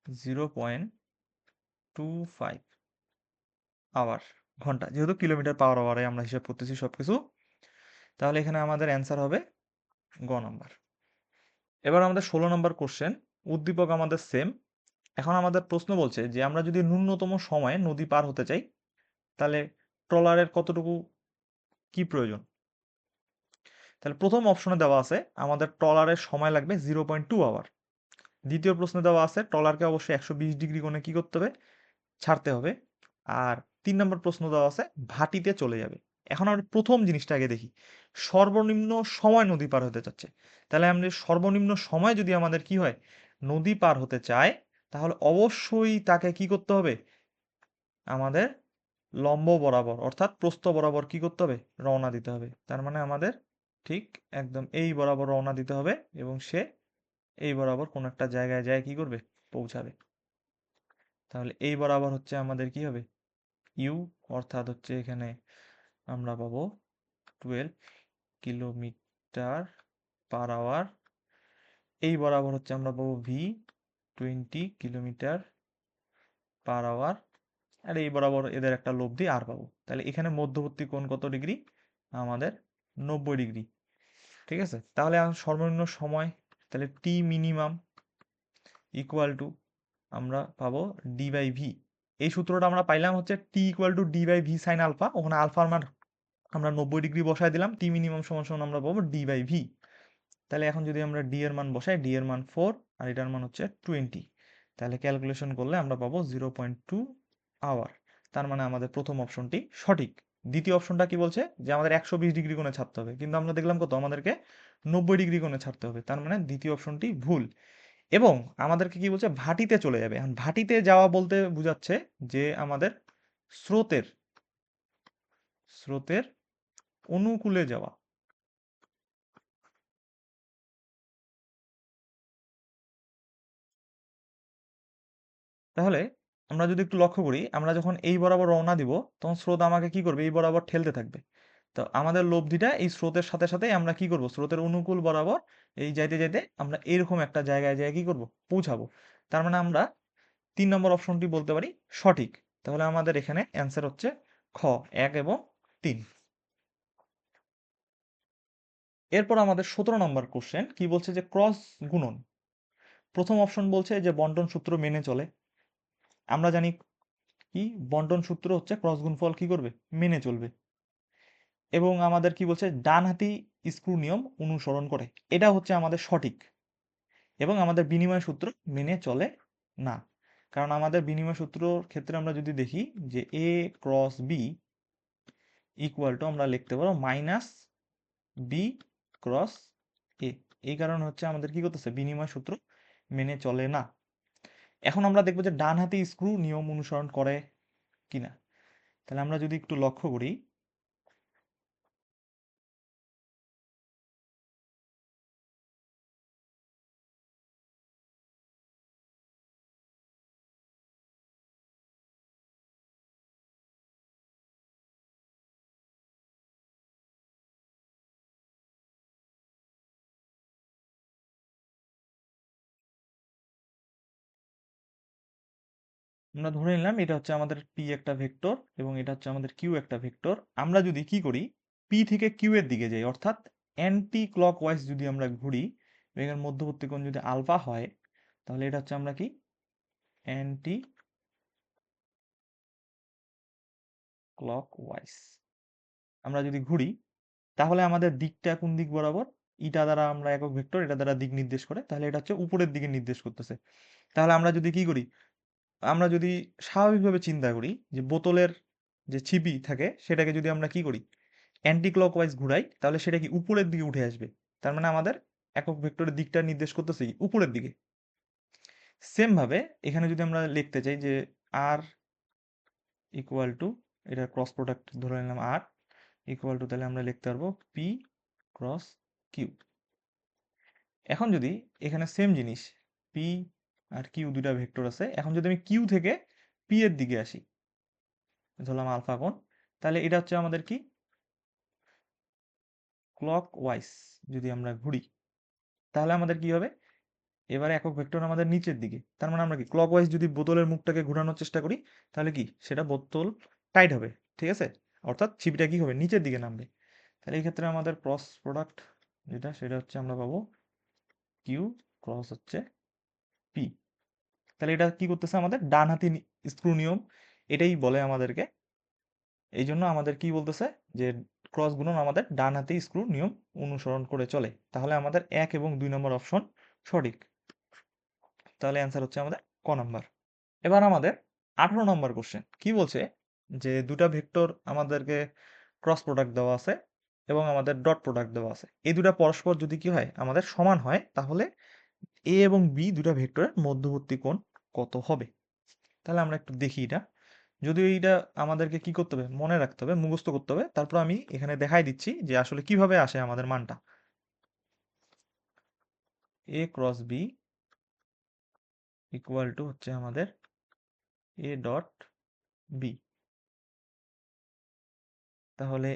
0.25 আওয়ার, ঘন্টা, যেহেতু কিলোমিটার/আওয়ারে আমরা হিসাব করতেছি সবকিছু। তাহলে এখানে আমাদের অ্যান্সার হবে গ নাম্বার। এবার আমাদের 16 নম্বর কোশ্চেন, উদ্দীপক আমাদের সেম। এখন আমাদের প্রশ্ন বলছে যে আমরা যদি ন্যূনতম সময়ে নদী পার হতে চাই তাহলে ট্রলারের কতটুকু কি প্রয়োজন। তাহলে প্রথম অপশনে দেওয়া আছে আমাদের ট্রলারের সময় লাগবে 0.2 আওয়ার। দ্বিতীয় প্রশ্নে দেওয়া আছে ট্রলারকে অবশ্যই 120 ডিগ্রি কোণে কি করতে হবে, ছাড়তে হবে। আর 3 নম্বর প্রশ্ন দেওয়া আছে ভাটিতে চলে যাবে। এখন আমরা প্রথম জিনিসটা আগে দেখি, সর্বনিম্ন সময় নদী পার হতে চাচ্ছে। তাহলে আমরা সর্বনিম্ন সময় যদি আমাদের কি হয়, নদী পার হতে চায়, তাহলে অবশ্যই তাকে কি করতে হবে, আমাদের লম্ব বরাবর অর্থাৎ প্রস্থ বরাবর কি করতে হবে, রওনা দিতে হবে। তার মানে আমাদের ঠিক একদম এই বরাবর রওনা দিতে হবে এবং সে এই বরাবর কোন একটা জায়গায় যায় কি করবে, পৌঁছাবে। তাহলে এই বরাবর হচ্ছে আমাদের কি হবে, ইউ, অর্থাৎ হচ্ছে এখানে আমরা পাবো 12 কিলোমিটার/আওয়ার। এই বরাবর হচ্ছে আমরা পাবো ভি, 20 কিলোমিটার/আওয়ার। আর এই বরাবর এদের একটা লব্ধি আর পাবো। তাহলে এখানে মধ্যবর্তী কোণ কত ডিগ্রি, আমাদের 90 ডিগ্রি। ঠিক আছে, তাহলে সর্বনিম্ন সময়, তাহলে টি মিনিমাম ইকুয়াল টু আমরা পাবো ডি বাই ভি। এই সূত্রটা আমরা পাইলাম হচ্ছে t equal to d by v sine alpha. ওখানে আলফার মান আমরা 90 ডিগ্রি বসায় দিলাম, টি মিনিমাম সমান সমান আমরা পাবো ডি বাই ভি। তাহলে এখন যদি আমরা ডি এর মান বসাই, ডি এর মান 4 আর এটার মান হচ্ছে 20, তাহলে ক্যালকুলেশন করলে আমরা পাবো 0.2 আওয়ার। তার মানে আমাদের প্রথম অপশনটি সঠিক। দ্বিতীয় অপশনটা কি বলছে যে আমাদের 120 ডিগ্রি কোণে ছাড়তে হবে, কিন্তু আমরা দেখলাম কত, আমাদেরকে 90 ডিগ্রি কোণে ছাড়তে হবে। তার মানে দ্বিতীয় অপশনটি ভুল। এবং আমাদেরকে কি বলছে, ভাটিতে চলে যাবে। এখন ভাটিতে যাওয়া বলতে বোঝাচ্ছে যে আমাদের স্রোতের স্রোতের অনুকূলে যাওয়া। তাহলে আমরা যদি একটু লক্ষ্য করি, আমরা যখন এই বরাবর রওনা দিব তখন স্রোত আমাকে কি করবে, এই বরাবর ঠেলতে থাকবে। তো আমাদের লব্ধিটা এই স্রোতের সাথে সাথে আমরা কি করব, স্রোতের অনুকূল বরাবর এই যাইতে যাইতে আমরা এরকম একটা জায়গায় যায় কি করব, পৌঁছাবো। তার মানে আমরা 3 নম্বর অপশনটি বলতে পারি সঠিক। তাহলে আমাদের এখানে অ্যান্সার হচ্ছে খ, 1 এবং 3। এরপর আমাদের 17 নম্বর কোশ্চেন কি বলছে যে ক্রস গুণন। প্রথম অপশন বলছে যে বন্টন সূত্র মেনে চলে। আমরা জানি কি বন্টন সূত্র হচ্ছে ক্রস গুণফল কি করবে, মেনে চলবে। এবং আমাদের কি বলছে ডানহাতি স্ক্রু নিয়ম অনুসরণ করে, এটা হচ্ছে আমাদের সঠিক। এবং আমাদের বিনিময় সূত্র মেনে চলে না, কারণ আমাদের বিনিময় সূত্রর ক্ষেত্রে আমরা যদি দেখি যে এ ক্রস বি ইকুয়াল টু আমরা লিখতে পারো মাইনাস বি ক্রস এ। এই কারণে হচ্ছে আমাদের কি করতেছে, বিনিময় সূত্র মেনে চলে না। এখন আমরা দেখবো যে ডানহাতি স্ক্রু নিয়ম অনুসরণ করে কিনা। তাহলে আমরা যদি একটু লক্ষ্য করি, আমরা ধরে নিলাম এটা হচ্ছে আমাদের পি একটা ভেক্টর এবং এটা হচ্ছে আমাদের কিউ একটা ভেক্টর। আমরা যদি কি করি, পি থেকে কিউ এর দিকে যাই, অর্থাৎ অ্যান্টি ক্লক ওয়াইজ যদি আমরা ঘুরি, এর মধ্যবর্তী কোণ যদি আলফা হয়, তাহলে এটা হচ্ছে আমরা কি অ্যান্টি ক্লক ওয়াইজ আমরা যদি ঘুরি, তাহলে আমাদের দিকটা কোন দিক বরাবর, ইটা দ্বারা আমরা একক ভেক্টর, এটা দ্বারা দিক নির্দেশ করে, তাহলে এটা হচ্ছে উপরের দিকে নির্দেশ করতেছে। তাহলে আমরা যদি কি করি, আমরা যদি স্বাভাবিকভাবে চিন্তা করি যে বোতলের যে ছিপি থাকে সেটাকে যদি আমরা কি করি, অ্যান্টি ক্লকওয়াইজ ঘুরাই, তাহলে সেটা কি উপরের দিকে উঠে আসবে। তার মানে আমাদের একক ভেক্টরের দিকটা নির্দেশ করতেছে কি উপরের দিকে। সেম ভাবে এখানে যদি আমরা লিখতে চাই যে আর ইকুয়াল টু, এটা ক্রস প্রোডাক্ট ধরে নিলাম আর ইকুয়াল টু, তাহলে আমরা লিখতে পারবো পি ক্রস কিউ। এখন যদি এখানে সেম জিনিস পি আর কিউ দুইটা ভেক্টর আছে, এখন যদি আমি কিউ থেকে পি এর দিকে আসি, ধরলাম আলফা কোণ, তাহলে এটা হচ্ছে আমাদের কি ক্লক ওয়াইজ যদি আমরা ঘুরি, তাহলে আমাদের কি হবে, এবারে একক ভেক্টর আমাদের নিচের দিকে। তার মানে আমরা কি ক্লক ওয়াইজ যদি বোতলের মুখটাকে ঘোরানোর চেষ্টা করি, তাহলে কি সেটা বোতল টাইট হবে, ঠিক আছে, অর্থাৎ ছিপিটা কি হবে, নিচের দিকে নামবে। তাহলে এই ক্ষেত্রে আমাদের ক্রস প্রোডাক্ট যেটা, সেটা হচ্ছে আমরা পাবো কিউ ক্রস হচ্ছে পি। তাহলে এটা কি করতেছে আমাদের ডান হাতি স্ক্রু নিয়ম এটাই বলে আমাদেরকে। এই জন্য আমাদের কি বলতেছে যে ক্রস গুণন আমাদের ডান হাতি স্ক্রু নিয়ম অনুসরণ করে চলে। তাহলে আমাদের 1 এবং 2 নম্বর অপশন সঠিক। তাহলে অ্যান্সার হচ্ছে আমাদের ক নাম্বার। এবার আমাদের 18 নম্বর কোশ্চেন কি বলছে যে দুটা ভেক্টর আমাদেরকে ক্রস প্রোডাক্ট দেওয়া আছে এবং আমাদের ডট প্রোডাক্ট দেওয়া আছে। এই দুটা পরস্পর যদি কি হয় আমাদের সমান হয় তাহলে এ এবং বি দুটা ভেক্টরের মধ্যবর্তী কোণ কত হবে। তাহলে আমরা একটু দেখি এটা। যদিও এইটা আমাদেরকে কি করতে হবে মনে রাখতে হবে মুখস্থ করতে হবে, তারপর আমি এখানে দেখাই দিচ্ছি যে আসলে কিভাবে আসে আমাদের মানটা। এ ক্রস বি ইকুয়াল টু হচ্ছে আমাদের এ ডট বি। তাহলে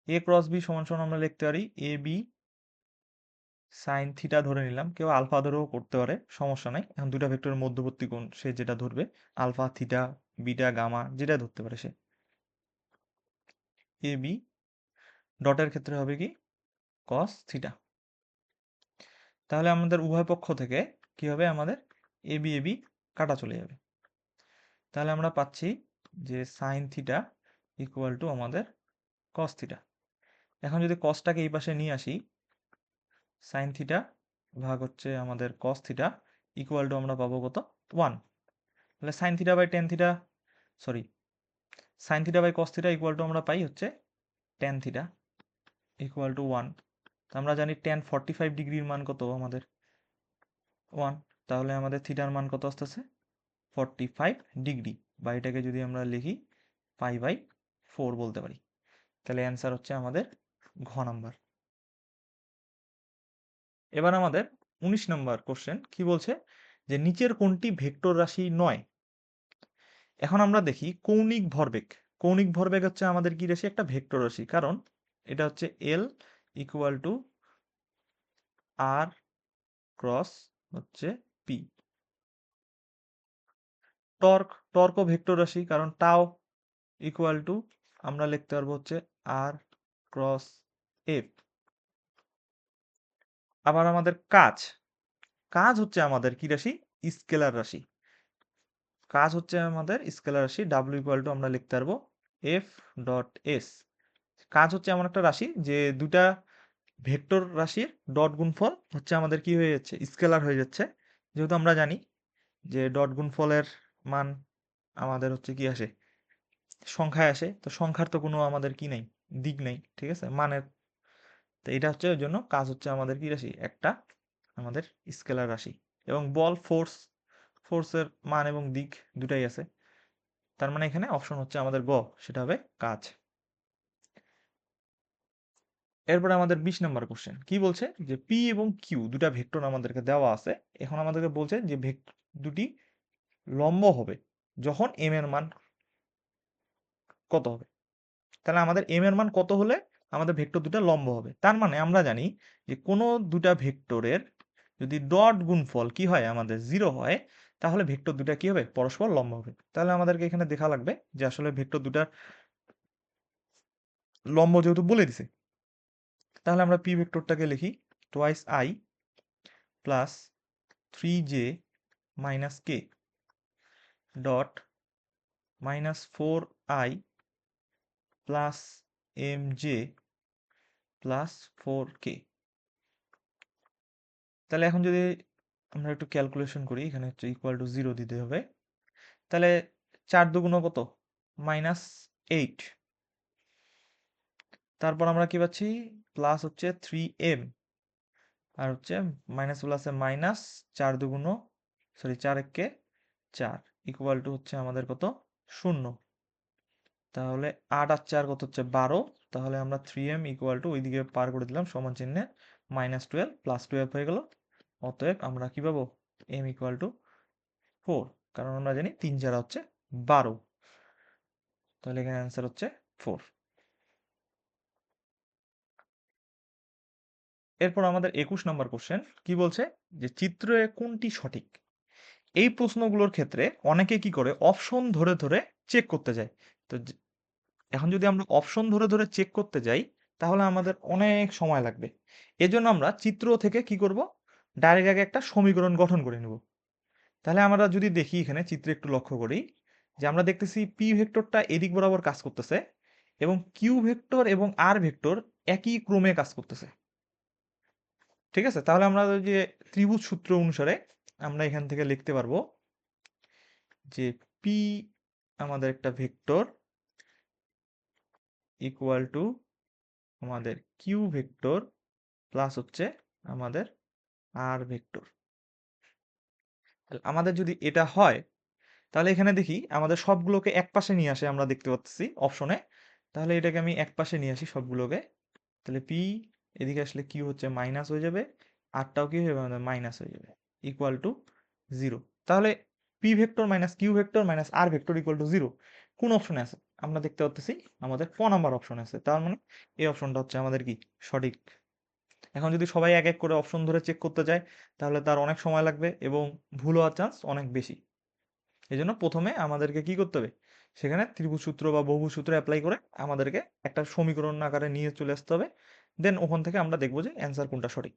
এ ক্রস বি সমান সমান আমরা লিখতে পারি এ বি সাইন থিটা ধরে নিলাম, কেউ আলফা ধরেও করতে পারে, সমস্যা নাই। এখন দুটা ভেক্টরের মধ্যবর্তী কোণ সে যেটা ধরবে, আলফা থিটা বিটা গামা যেটা ধরতে পারে সে। এ বি ডটের ক্ষেত্রে হবে কি কস থিটা। তাহলে আমাদের উভয় পক্ষ থেকে কি হবে আমাদের এ বি কাটা চলে যাবে। তাহলে আমরা পাচ্ছি যে সাইন থিটা ইকুয়াল টু আমাদের কস থিটা। এখন যদি কসটাকে এই পাশে নিয়ে আসি, সাইন থিটা ভাগ হচ্ছে আমাদের কস থিটা ইকুয়াল টু আমরা পাবো কত 1। তাহলে sine theta by tan theta, sorry sine theta by cos theta equal to আমরা পাই হচ্ছে টেন থিটা ইকুয়াল টু 1। আমরা জানি টেন 45 ডিগ্রির মান কত আমাদের 1। তাহলে আমাদের থিটার মান কত আসতেছে 45 ডিগ্রি, বা এটাকে যদি আমরা লিখি পাই বাই 4 বলতে পারি। তাহলে অ্যান্সার হচ্ছে আমাদের ঘ নাম্বার। এবার আমাদের 19 নম্বর কোশ্চেন কি বলছে যে নিচের কোনটি ভেক্টর রাশি নয়। এখন আমরা দেখি কৌণিক ভরবেগ। কৌণিক ভরবেগ হচ্ছে আমাদের কি রাশি একটা ভেক্টর রাশি, কারণ এটা হচ্ছে L equal to R cross হচ্ছে পি। টর্ক, টর্কও ভেক্টর রাশি, কারণ টাও ইকুয়াল টু আমরা লিখতে পারবো হচ্ছে আর ক্রস এফ। আবার আমাদের কাজ, কাজ হচ্ছে আমাদের কি রাশি স্কেলার রাশি। কাজ হচ্ছে আমাদের স্কেলার রাশি ডাব্লিউ ইকুয়াল টু আমরা লিখতে পারবো এফ ডট এস। কাজ হচ্ছে এমন একটা রাশি যে দুটা ভেক্টর রাশির ডট গুণফল হচ্ছে আমাদের কি হয়ে যাচ্ছে স্কেলার হয়ে যাচ্ছে। যেহেতু আমরা জানি যে ডট গুণফলের মান আমাদের হচ্ছে কি আসে সংখ্যায় আসে, তো সংখ্যার তো কোনো আমাদের কি নাই দিক নেই, ঠিক আছে মানের। তো এটা হচ্ছে ওই জন্য কাজ হচ্ছে আমাদের কি রাশি একটা আমাদের স্কেলার রাশি। এবং বল ফোর্স, ফোর্সের মান এবং দিক দুটাই আছে। তার মানে এখানে অপশন হচ্ছে আমাদের গ, সেটা হবে কাজ। এরপরে আমাদের 20 নম্বর কোশ্চেন কি বলছে যে পি এবং কিউ দুটা ভেক্টর আমাদেরকে দেওয়া আছে। এখন আমাদেরকে বলছে যে দুটি লম্ব হবে যখন এম এর মান কত হবে। তাহলে আমাদের এম এর মান কত হলে আমাদের ভেক্টর দুটা লম্ব হবে। তার মানে আমরা জানি যে কোনো দুটা ভেক্টরের যদি ডট গুণফল কি হয় আমাদের 0 হয়, তাহলে ভেক্টর দুটা কি হবে পরস্পর লম্ব হবে। তাহলে আমাদেরকে এখানে দেখা লাগবে যে আসলে ভেক্টর দুটার লম্ব যেহেতু বলে দিছে, তাহলে আমরা পি ভেক্টরটাকে লিখি twice i plus 3j minus k dot minus 4i plus mj plus 4k। তাহলে এখন যদি আমরা একটু ক্যালকুলেশন করি, এখানে হচ্ছে ইকুয়াল টু 0 দিতে হবে। তাহলে 4 দুগুণ কত -8। তারপর আমরা কি পাচ্ছি প্লাস হচ্ছে 3m আর হচ্ছে মাইনাস প্লাসে মাইনাস 4 দুগুণ সরি 4 একে 4 ইকুয়াল টু হচ্ছে আমাদের কত 0। তাহলে 8 আর 4 কত হচ্ছে 12। তাহলে আমরা 3m ইকুয়াল টু ওইদিকে পার করে দিলাম সমান চিহ্নে -12 প্লাস 12 হয়ে গেল। অতএব আমরা কি পাবো m ইকুয়াল টু 4, কারণ আমরা জানি 3 4 হচ্ছে 12। তাহলে এখানে অ্যান্সার হচ্ছে 4। এরপর আমাদের 21 নম্বর কোশ্চেন কি বলছে যে চিত্রে কোনটি সঠিক। এই প্রশ্নগুলোর ক্ষেত্রে অনেকে কি করে অপশন ধরে ধরে চেক করতে যায়। তো এখন যদি আমরা অপশন ধরে ধরে চেক করতে যাই তাহলে আমাদের অনেক সময় লাগবে। এজন্য আমরা চিত্র থেকে কি করব ডাইরেক্ট আগে একটা সমীকরণ গঠন করে নেব। তাহলে আমরা যদি দেখি এখানে চিত্রে একটু লক্ষ্য করি যে আমরা দেখতেছি পি ভেক্টরটা এদিক বরাবর কাজ করতেছে এবং কিউ ভেক্টর এবং আর ভেক্টর একই ক্রমে কাজ করতেছে। ঠিক আছে, তাহলে আমরা ওই যে ত্রিভুজ সূত্র অনুসারে আমরা এখান থেকে লিখতে পারবো যে পি আমাদের একটা ভেক্টর ইকুয়াল টু আমাদের কিউ ভেক্টর প্লাস হচ্ছে আমাদের আর ভেক্টর। আমাদের যদি এটা হয় তাহলে এখানে দেখি আমাদের সবগুলোকে এক পাশে নিয়ে আসে, আমরা দেখতে পাচ্ছি অপশনে। তাহলে এটাকে আমি এক পাশে নিয়ে আসি সবগুলোকে। তাহলে পি এদিকে আসলে কিউ হচ্ছে মাইনাস হয়ে যাবে, আরটাও কি হয়ে যাবে মাইনাস হয়ে যাবে, ইকুয়াল টু জিরো। তাহলে p vector minus q vector minus r vector equal to zero কোন অপশনে আছে? আমরা দেখতে পাচ্ছি আমাদের ক নাম্বার অপশনে আছে। তার মানে এই অপশনটা হচ্ছে আমাদের কি সঠিক। এখন যদি সবাই এক এক করে অপশন ধরে চেক করতে যায় তাহলে তার অনেক সময় লাগবে এবং ভুল হওয়ার চান্স অনেক বেশি। এই জন্য প্রথমে আমাদেরকে কি করতে হবে, সেখানে ত্রিভুজ সূত্র বা বহুভুজ সূত্র অ্যাপ্লাই করে আমাদেরকে একটা সমীকরণ আকারে নিয়ে চলে আসতে হবে। দেন ওখান থেকে আমরা দেখবো যে অ্যান্সার কোনটা সঠিক।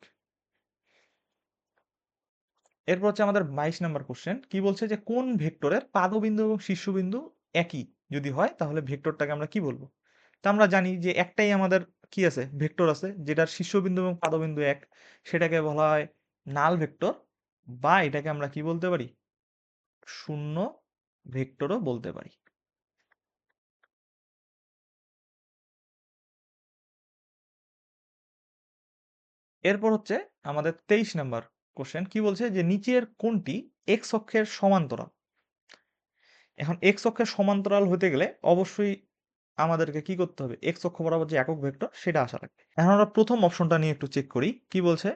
এরপর হচ্ছে আমাদের 22 নাম্বার কোশ্চেন, কি বলছে যে কোন ভেক্টরের পাদবিন্দু এবং শীর্ষবিন্দু একই যদি হয় তাহলে ভেক্টরটাকে আমরা কি বলবো? তা আমরা জানি যে একটাই আমাদের কি আছে, ভেক্টর আছে যেটার শীর্ষবিন্দু এবং পাদবিন্দু এক, সেটাকে বলা হয় নাল ভেক্টর, বা এটাকে আমরা কি বলতে পারি, শূন্য ভেক্টরও বলতে পারি। এরপর হচ্ছে আমাদের 23 নাম্বার কোশ্চেন, কি বলছে যে নিচের কোনটি এক্স অক্ষের সমান্তরাল? এখন এক্স অক্ষের সমান্তরাল হতে গেলে অবশ্যই আমাদেরকে কি করতে হবে, এক্স অক্ষ বরাবর যে একক ভেক্টর সেটা আসা লাগবে। এখন আমরা প্রথম অপশনটা নিয়ে একটু চেক করি, কি বলছে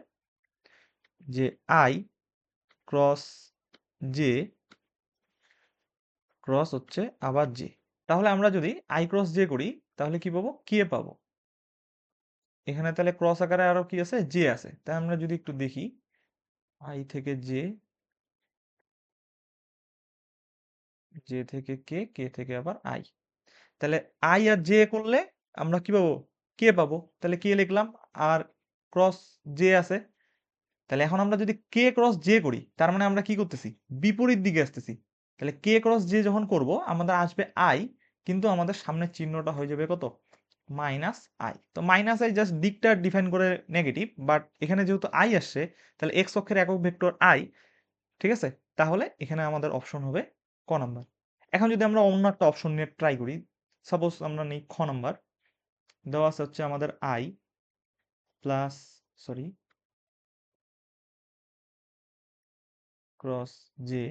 যে আই ক্রস জে ক্রস হচ্ছে আবার জে। তাহলে আমরা যদি আই ক্রস জে করি তাহলে কি পাবো, কে পাবো। এখানে তাহলে ক্রস আকারে আরো কি আছে, জে আছে। তাই আমরা যদি একটু দেখি আই থেকে জে, জে থেকে কে, কে থেকে আবার আই। তাহলে আই আর জে করলে আমরা কি পাবো, কে পাবো। তাহলে কে লিখলাম, আর ক্রস জে আছে। তাহলে এখন আমরা যদি কে ক্রস জে করি তার মানে আমরা কি করতেছি, বিপরীত দিকে আসতেছি। তাহলে কে ক্রস জে যখন করব আমাদের আসবে আই, কিন্তু আমাদের সামনের চিহ্নটা হয়ে যাবে কত, মাইনাস আই। তো মাইনাস আই জাস্ট দিকটা ডিফাইন করে নেগেটিভ, বাট এখানে যেহেতু আই আসছে তাহলে এক্স অক্ষের একক ভেক্টর আই। ঠিক আছে, তাহলে এখানে আমাদের অপশন হবে ক নাম্বার। এখন যদি আমরা অন্য একটা অপশন নিয়ে ট্রাই করি, সাপোজ আমরা নিই খ নাম্বার। দেওয়া আছে হচ্ছে আমাদের I plus, sorry, cross J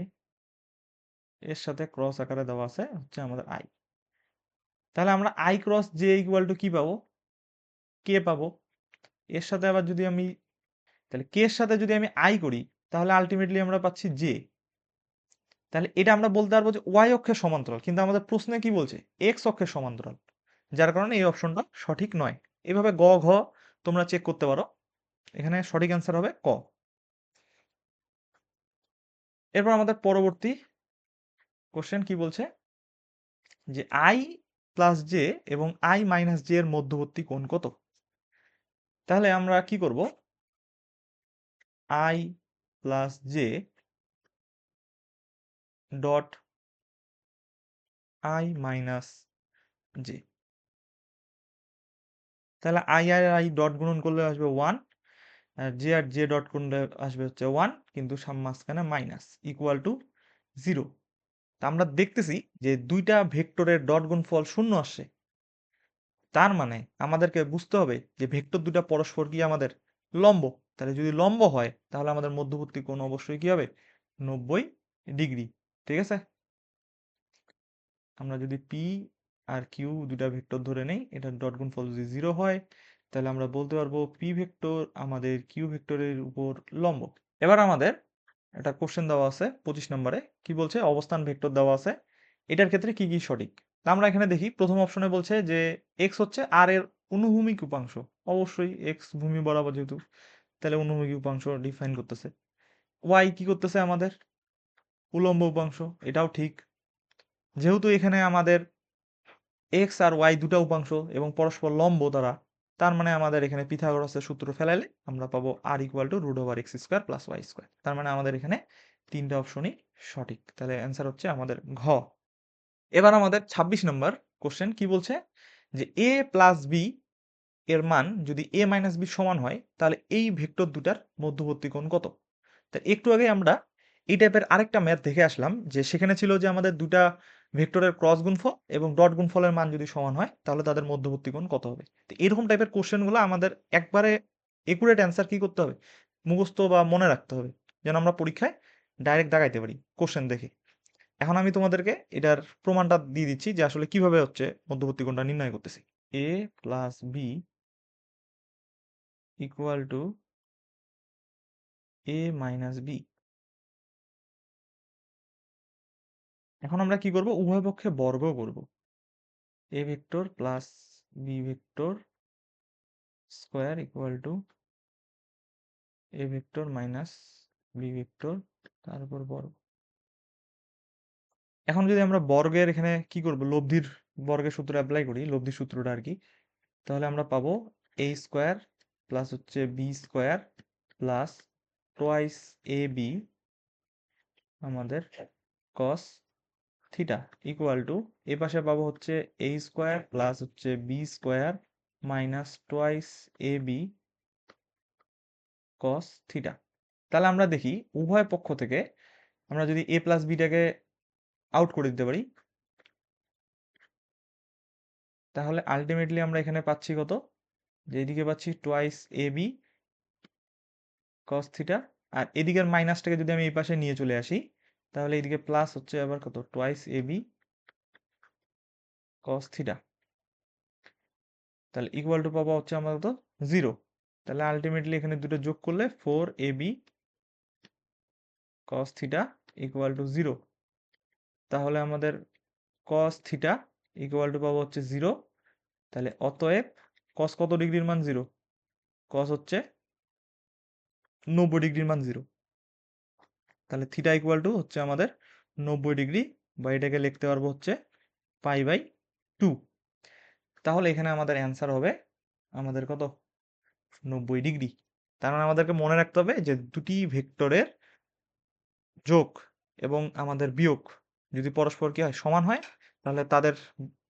এর সাথে ক্রস আকারে দেওয়া আছে হচ্ছে আমাদের আই। তাহলে আমরা I cross J equal to কি পাবো, কে পাবো। এর সাথে আবার যদি আমি, তাহলে কে এর সাথে যদি আমি আই করি তাহলে আলটিমেটলি আমরা পাচ্ছি জে। তাহলে এটা আমরা বলতে পারবো যে ওয়াই অক্ষের সমান্তরাল, কিন্তু আমাদের প্রশ্নে কি বলছে এক্স অক্ষের সমান্তরাল, যার কারণে এই অপশনটা সঠিক নয়। এভাবে গ ঘ তোমরা চেক করতে পারো, এখানে সঠিক অ্যান্সার হবে ক। এরপর আমাদের পরবর্তী কোশ্চেন কি বলছে যে আই প্লাস জে এবং আই মাইনাস জে এর মধ্যবর্তী কোণ কত? তাহলে আমরা কি করব, I plus J dot I minus J. তাহলে আই আর আই ডট গুণন করলে আসবে ওয়ান, আর জে ডট করলে আসবে হচ্ছে ওয়ান, কিন্তু মাঝখানে মাইনাস ইকুয়াল টু জিরো। তা আমরা দেখতেছি যে দুইটা ভেক্টরের ডট গুণফল শূন্য আসছে। তার মানে আমাদেরকে বুঝতে হবে যে ভেক্টর দুটা পরস্পর কি আমাদের লম্ব। তাহলে যদি লম্ব হয় তাহলে আমাদের মধ্যবর্তী কোণ অবশ্যই কি হবে, 90 ডিগ্রি। ঠিক আছে, আমরা যদি পি আর কিউ দুটা ভেক্টর ধরে নেই, এটার ডট গুণফল যদি জিরো হয় তাহলে আমরা বলতে পারবো পি ভেক্টর আমাদের কিউ ভেক্টরের উপর লম্ব। এবার আমাদের একটা কোশ্চেন দেওয়া আছে 25 নম্বরে, কি বলছে অবস্থান ভেক্টর দেওয়া আছে, এটার ক্ষেত্রে কি কি সঠিক। তা আমরা এখানে দেখি প্রথম অপশনে বলছে যে এক্স হচ্ছে আর এর অনুভূমিক উপাংশ। অবশ্যই এক্স ভূমি বরাবর যেহেতু, তাহলে অনুভূমিক উপাংশ ডিফাইন করতেছে। ওয়াই কি করতেছে আমাদের উলম্ব উপাংশ, এটাও ঠিক। যেহেতু এখানে আমাদের এক্স আর ওয়াই দুটা উপাংশ এবং পরস্পর লম্ব দ্বারা, তার মানে আমাদের এখানে পিথাগোরাসের সূত্র ফেলাইলে আমরা পাবো r equal to root over x square plus y square. তার মানে আমাদের এখানে তিনটা অপশনই সঠিক। তাহলে অ্যান্সার হচ্ছে আমাদের ঘ। এবার আমাদের ২৬ নম্বর কোশ্চেন কি বলছে যে a প্লাস b এর মান যদি a মাইনাস b সমান হয় তাহলে এই ভেক্টর দুটার মধ্যবর্তী কোণ কত? তা একটু আগে আমরা এই টাইপের আরেকটা ম্যাথ দেখে আসলাম যে সেখানে ছিল যে আমাদের দুটা ভেক্টরের ক্রস গুণফল এবং ডট গুণফলের মান যদি সমান হয় তাহলে তাদের মধ্যবর্তী কোণ কত হবে। তো এরকম টাইপের কোশ্চেনগুলো আমাদের একবারে একুরেট অ্যান্সার কি করতে হবে, মুখস্থ বা মনে রাখতে হবে, যেন আমরা পরীক্ষায় ডাইরেক্ট দাগাইতে পারি কোশ্চেন দেখে। এখন আমি তোমাদেরকে এটার প্রমাণটা দিয়ে দিচ্ছি যে আসলে কিভাবে হচ্ছে মধ্যবর্তী কোণটা নির্ণয় করতেছি। a plus b equal to a minus b. এখন আমরা কি করব, উভয় পক্ষে বর্গ করব। a vector plus b vector square equal to a vector minus b vector তার উপর বর্গ। এখন যদি আমরা বর্গের এখানে কি করব, লব্ধির বর্গের সূত্র অ্যাপ্লাই করি, লব্ধির সূত্রটা আর কি, তাহলে আমরা পাবো a স্কোয়ার প্লাস হচ্ছে b square plus twice a B আমাদের কস থিটা ইকুয়াল টু এ পাশে পাবো হচ্ছে a স্কোয়ার প্লাস হচ্ছে b square minus twice a b cos theta. তাহলে আমরা দেখি উভয় পক্ষ থেকে আমরা যদি a প্লাস বিটাকে আউট করে দিতে পারি তাহলে আলটিমেটলি আমরা এখানে পাচ্ছি কত, যে এদিকে পাচ্ছি twice a b cos theta, আর এদিকের মাইনাসটাকে যদি আমি এই পাশে নিয়ে চলে আসি তাহলে এদিকে প্লাস হচ্ছে আবার কত, twice a b cos theta. তাহলে ইকুয়াল টু পাবো হচ্ছে আমরা কত, 0। তাহলে আলটিমেটলি এখানে দুটো যোগ করলে 4ab cos theta equal to 0। তাহলে আমাদের cos থিটা ইকুয়াল টু পাবো হচ্ছে 0। তাহলে অতএব cos কত ডিগ্রির মান 0, cos হচ্ছে 90 ডিগ্রির মান 0। তাহলে থিটা ইকুয়াল টু হচ্ছে আমাদের 90 ডিগ্রি, বা এটাকে লিখতে পারবো হচ্ছে π/2। তাহলে এখানে আমাদের অ্যান্সার হবে আমাদের কত, 90 ডিগ্রি। তার মানে আমাদেরকে মনে রাখতে হবে যে দুটি ভেক্টরের যোগ এবং আমাদের বিয়োগ যদি পরস্পর কি হয়, সমান হয়, তাহলে তাদের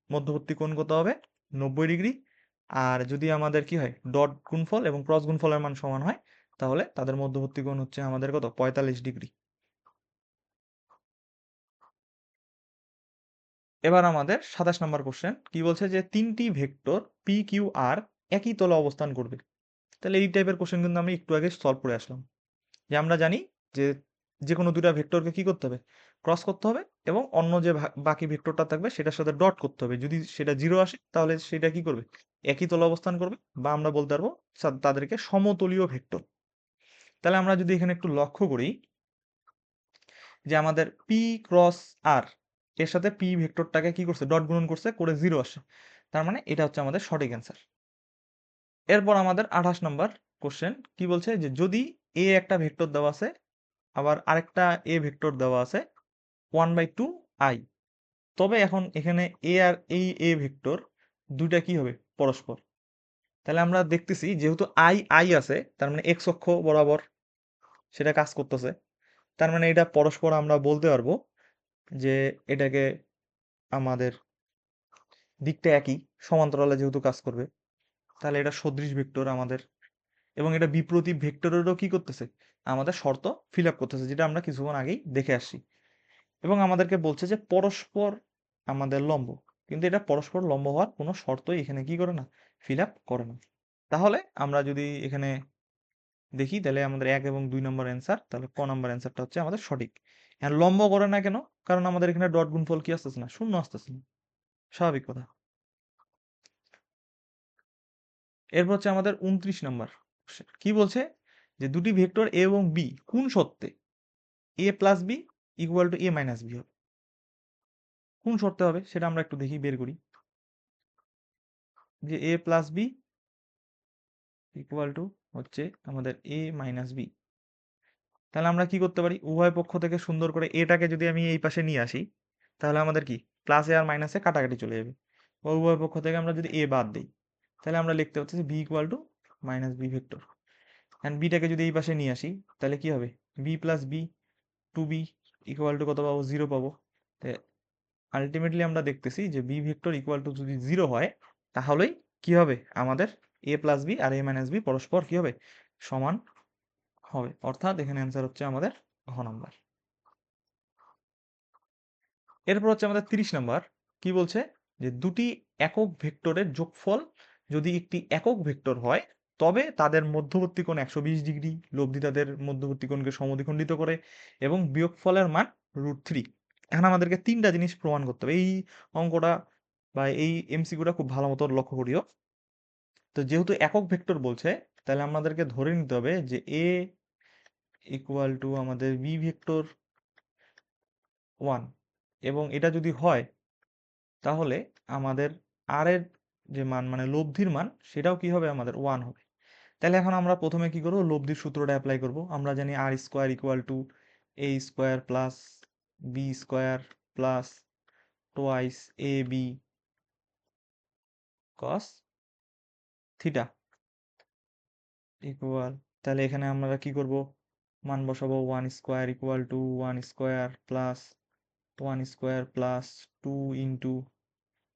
মধ্যবর্তী কোণ কত হবে, 90 ডিগ্রি। আর যদি আমাদের কি হয়, ডট গুণফল এবং ক্রস গুণফলের মান সমান হয় তাহলে তাদের মধ্যবর্তী কোণ হচ্ছে আমাদের কত, 45 ডিগ্রি। এবার আমাদের 27 নম্বর কোশ্চেন কি বলছে যে তিনটি ভেক্টর পি কিউ আর একই তলে অবস্থান করবে। তাহলে এই টাইপের কোশ্চেন কিন্তু আমি একটু আগে সলভ করে আসলাম, যে আমরা জানি যে যে কোনো দুটা ভেক্টরকে কি করতে হবে, ক্রস করতে হবে এবং অন্য যে বাকি ভেক্টরটা থাকবে সেটার সাথে ডট করতে হবে। যদি সেটা 0 আসে তাহলে সেটা কি করবে, একই তলে অবস্থান করবে, বা আমরা বলতে পারবো তাদেরকে সমতলীয় ভেক্টর। তাহলে আমরা যদি এখানে একটু লক্ষ্য করি যে আমাদের পি ক্রস আর এর সাথে পি ভেক্টরটাকে কি করছে, ডট গুণন করছে, করে 0 আসে, তার মানে এটা হচ্ছে আমাদের সঠিক অ্যান্সার। এরপর আমাদের 28 নম্বর কোশ্চেন কি বলছে যে যদি এ একটা ভেক্টর দেওয়া আছে আবার আরেকটা এ ভেক্টর দেওয়া আছে 1/2 i, তবে এখন এখানে এ আর এই এ ভেক্টর দুইটা কি হবে, পরস্পর। তাহলে আমরা দেখতেছি যেহেতু আই আই আছে তার মানে এক্স অক্ষ বরাবর সেটা কাজ করতেছে, তার মানে এটা পরস্পর আমরা বলতে পারবো যে এটাকে আমাদের দিকটা একই, সমান্তরালে যেহেতু কাজ করবে তাহলে এটা সদৃশ ভেক্টর আমাদের, এবং এটা বিপ্রতীপ ভেক্টরেরও কি করতেছে, আমাদের শর্ত ফিল আপ করতেছে, যেটা আমরা কিছুক্ষণ আগেই দেখে আসছি। এবং আমাদেরকে বলছে যে পরস্পর আমাদের লম্ব, কিন্তু এটা পরস্পর লম্ব হওয়ার কোনো শর্তই এখানে কি করে না, ফিল আপ করে না। তাহলে আমরা যদি এখানে দেখি তাহলে আমাদের 1 এবং 2 নম্বর অ্যান্সার, তাহলে ক নম্বর অ্যান্সারটা হচ্ছে আমাদের সঠিক। আর লম্ব করে না কেন, কারণ আমাদের এখানে ডট গুণফল কি আসতেছে না, শূন্য আসতেছে না, স্বাভাবিক কথা। এরপর হচ্ছে আমাদের 29 নম্বর কি বলছে যে দুটি ভেক্টর এ এবং বি কোন শর্তে a plus b equal to a minus b হবে। কোন শর্তে হবে সেটা আমরা একটু দেখি, বের করি, যে এ প্লাস বি ইকুয়াল টু হচ্ছে আমাদের এ মাইনাস বি। তাহলে আমরা কি করতে পারি, উভয় পক্ষ থেকে সুন্দর করে এটাকে যদি আমি এই পাশে নিয়ে আসি তাহলে আমাদের কি প্লাসে আর মাইনাসে কাটাকাটি চলে যাবে, বা উভয় পক্ষ থেকে আমরা যদি এ বাদ দিই তাহলে আমরা লিখতে হচ্ছে b equal to minus b vector. And বিটাকে যদি এই পাশে নিয়ে আসি তাহলে কি হবে, b plus b 2b equal to কত পাবো, 0 পাবো। আলটিমেটলি আমরা দেখতেছি যে বি ভেক্টর ইকুয়াল টু যদি 0 হয় তাহলেই কি হবে, আমাদের এ প্লাস বি আর এ মাইনাস বি পরস্পর কি হবে, সমান হবে। অর্থাৎ এখানে অ্যান্সার হচ্ছে আমাদের ঘ নাম্বার। এরপর হচ্ছে আমাদের 30 নাম্বার। কি বলছে যে দুটি একক ভেক্টরের যোগফল যদি একটি একক ভেক্টর হয় তবে তাদের মধ্যবর্তী কোণ 120 ডিগ্রি, লব্ধি তাদের মধ্যবর্তী কোণকে সমদ্বিখণ্ডিত করে এবং বিয়োগফলের মান √3। এখন আমাদেরকে তিনটা জিনিস প্রমাণ করতে হবে। এই অঙ্কটা বা এই এমসিকিউটা খুব ভালো মতো লক্ষ্য করিও। তো যেহেতু একক ভেক্টর বলছে তাহলে আমাদেরকে ধরে নিতে হবে যে এ ইকুয়াল টু আমাদের বি ভেক্টর 1, এবং এটা যদি হয় তাহলে আমাদের আর এর যে মান মানে লব্ধির মান সেটাও কি হবে, আমাদের 1 হবে। তাহলে এখন আমরা প্রথমে কি করব, লব্ধির সূত্রটা অ্যাপ্লাই করব। আমরা জানি r square equal to a square plus b square plus twice a b cos theta equal, তাহলে এখানে আমরা কি করব, মান বসাবো 1 square equal to 1 square plus 1 square plus 2 into,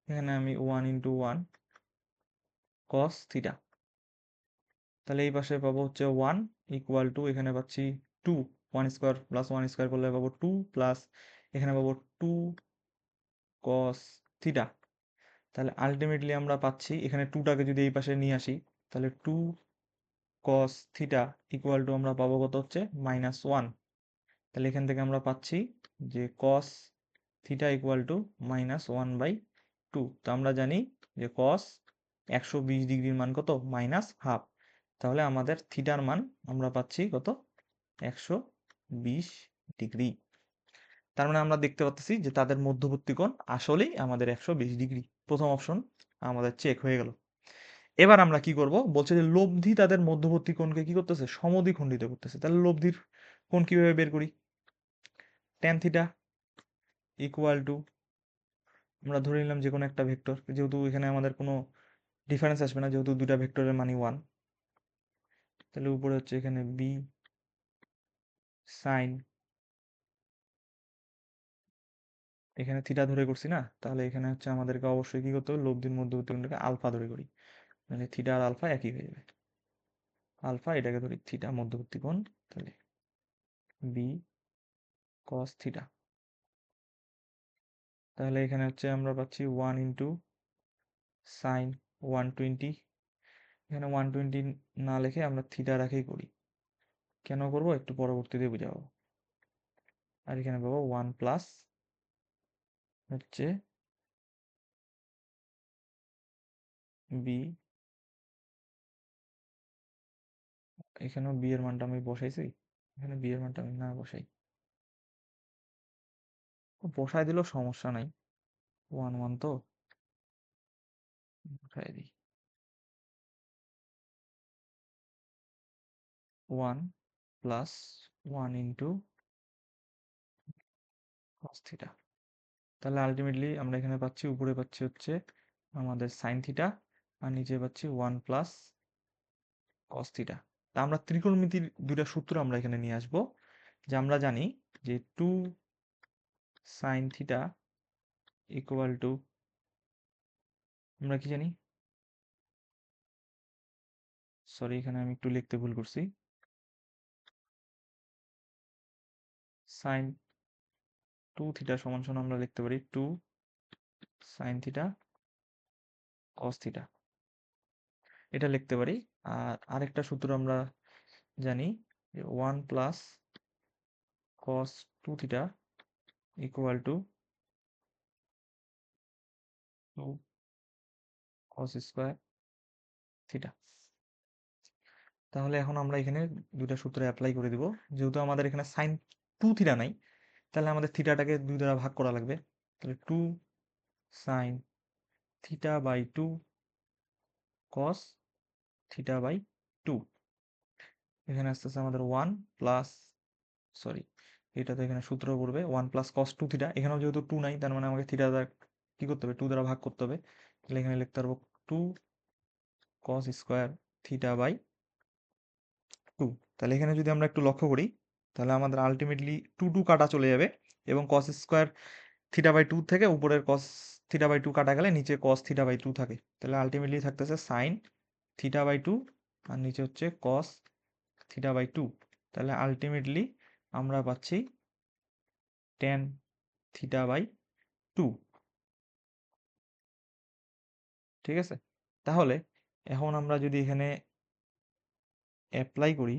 এখানে আমি 1 ইন্টু 1 কস থিটা। তাহলে এই পাশে পাবো হচ্ছে 1 ইকুয়াল টু, এখানে পাচ্ছি 2, 1 স্কোয়ার প্লাস 1 স্কোয়ার করলে পাবো 2 প্লাস এখানে পাবো 2 কস থিটা। তাহলে আলটিমেটলি আমরা পাচ্ছি এখানে 2টাকে যদি এই পাশে নিয়ে আসি তাহলে 2 কস থিটা ইকুয়াল টু আমরা পাবো কত হচ্ছে -1। তাহলে এখান থেকে আমরা পাচ্ছি যে কস থিটা ইকুয়াল টু -1/2। তো আমরা জানি যে কস 120 ডিগ্রির মান কত, -হাফ। তাহলে আমাদের থিটার মান আমরা পাচ্ছি কত, 120 ডিগ্রি। তার মানে আমরা দেখতে পাচ্ছি যে তাদের মধ্যবর্তী কোণ আসলেই আমাদের 120 ডিগ্রি। প্রথম অপশন আমাদের চেক হয়ে গেল। এবার আমরা কি করব, বলছে যে লব্ধি তাদের মধ্যবর্তী কোণকে কি করতেছে, সমদ্বিখণ্ডিত করতেছে। তাহলে লব্ধির কোণ কিভাবে বের করি, ট্যান থিটা ইকুয়াল টু, আমরা ধরে নিলাম যে কোনো একটা ভেক্টর, যেহেতু এখানে আমাদের কোনো ডিফারেন্স আসবে না যেহেতু দুটা ভেক্টরের মানই 1। তাহলে উপরে হচ্ছে এখানে বি সাইন, এখানে থিটা ধরে করছি না, তাহলে এখানে হচ্ছে আমাদেরকে অবশ্যই কি করতে হবে, লব্ধির মধ্যবর্তী কোণটাকে আলফা ধরে করি, মানে থিটা আর আলফা একই হয়ে যাবে। আলফা এটাকে ধরি থিটা মধ্যবর্তী কোণ, তাহলে বি কস থিটা। তাহলে এখানে হচ্ছে আমরা পাচ্ছি 1 ইন্টু সাইন 120, এখানে 120 না লিখে আমরা থিটা রাখেই করি। কেন করব একটু পরবর্তীতে বুঝাবো। আর এখানে পাবো 1 প্লাস হচ্ছে বি, এখানেও বি এর মানটা আমি বসাইছি, এখানে বি এর মানটা আমি না বসাই, বসাই দিলেও সমস্যা নাই, 1 1 তো বসাই দিই। 1 প্লাস 1 ইন্টু কস থিটা। তাহলে আলটিমেটলি আমরা এখানে পাচ্ছি, উপরে পাচ্ছি হচ্ছে আমাদের সাইন থিটা আর নিচে পাচ্ছি 1 প্লাস কস থিটা। তা আমরা ত্রিকোণমিতির দুইটা সূত্র আমরা এখানে নিয়ে আসব। যে আমরা জানি যে 2 সাইন থিটা ইকুয়াল টু, আমরা কি জানি, সরি এখানে আমি একটু লিখতে ভুল করছি, সাইন 2 থিটা সমান সমান আমরা লিখতে পারি 2 সাইন থিটা কস থিটা, এটা লিখতে পারি। আর আরেকটা সূত্র আমরা জানি যে 1 plus cos 2 theta equal two 2 cos square theta. তাহলে এখন আমরা এখানে দুইটা সূত্র অ্যাপ্লাই করে দিব। যেহেতু আমাদের এখানে সাইন 2 থিটা নাই তাহলে আমাদের থিটাটাকে 2 দ্বারা ভাগ করা লাগবে। তাহলে 2 sine theta by 2 cos theta by 2, এখানে আসতেছে আমাদের 1 প্লাস, সরি এটা তো এখানে সূত্র পড়বে 1 প্লাস কস 2 থিটা, এখানেও যেহেতু 2 নাই তার মানে আমাকে থিটা দ্বারা কি করতে হবে, 2 দ্বারা ভাগ করতে হবে। তাহলে এখানে লিখতে পারবো 2 কস স্কোয়ার থিটা বাই 2। তাহলে এখানে যদি আমরা একটু লক্ষ্য করি তাহলে আমাদের আলটিমেটলি 2 কাটা চলে যাবে এবং কস স্কোয়ার থিটা বাই 2 থেকে উপরের কস থিটা বাই 2 কাটা গেলে নিচে কস থিটা বাই 2 থাকে। তাহলে আলটিমেটলি থাকতেছে সাইন থিটা বাই 2 আর নিচে হচ্ছে কস থিটা বাই 2। তাহলে আলটিমেটলি আমরা পাচ্ছি টেন থিটা বাই 2। ঠিক আছে, তাহলে এখন আমরা যদি এখানে অ্যাপ্লাই করি,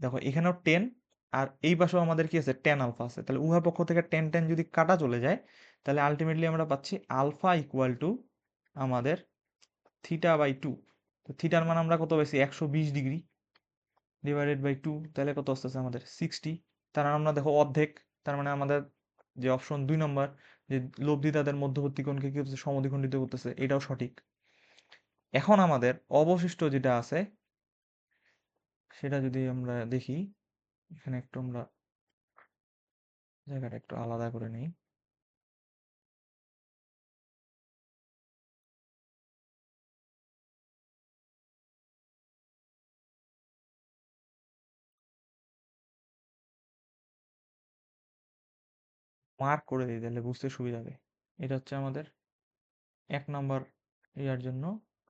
দেখো এখানেও 10 আর এই পাশেও আমাদের কি আছে, টেন আলফা আছে। তাহলে উভয় পক্ষ থেকে টেন টেন যদি কাটা চলে যায়, তাহলে আলটিমেটলি আমরা পাচ্ছি আলফা ইকুয়াল টু আমাদের থিটা বাই 2। তো থিটার মান আমরা কত পাইছি, 120 ডিগ্রি ডিভাইডেড বাই 2, তাহলে কত আসতেছে আমাদের 60। তার মানে আমরা দেখো অর্ধেক, তার মানে আমাদের যে অপশন 2 নম্বর, যে লব্ধি তাদের মধ্যবর্তী কোণকে কি হচ্ছে, সমদ্বিখণ্ডিত করতেছে, এটাও সঠিক। এখন আমাদের অবশিষ্ট যেটা আছে সেটা যদি আমরা দেখি, এখানে একটু আমরা জায়গাটা একটু আলাদা করে নিই। মার্ক করে দিই তাহলে বুঝতে সুবিধা হবে। এটা হচ্ছে আমাদের 1 নম্বর ইয়ার জন্য,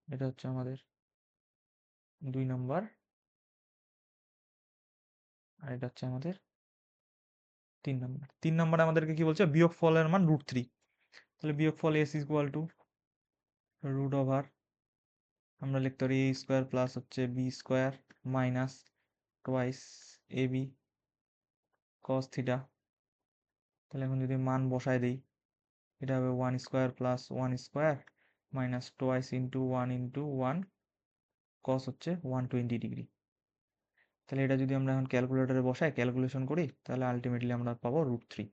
এটা হচ্ছে আমাদের 2 নম্বর, আর এটা হচ্ছে আমাদের 3 নম্বর। 3 নম্বরে আমাদেরকে কি বলছে, বিয়োগ ফলের মান √3। তাহলে বিয়োগ ফল s equal to root over, আমরা লিখতে পারি এ স্কোয়ার প্লাস হচ্ছে b square minus twice a b cos theta. তাহলে এখন যদি মান বসায় দিই, এটা হবে 1 square plus 1 square minus twice into 1 cos হচ্ছে 120 ডিগ্রি। তাহলে এটা যদি আমরা এখন ক্যালকুলেটরে বসাই ক্যালকুলেশন করি, তাহলে আলটিমেটলি আমরা পাবো √3।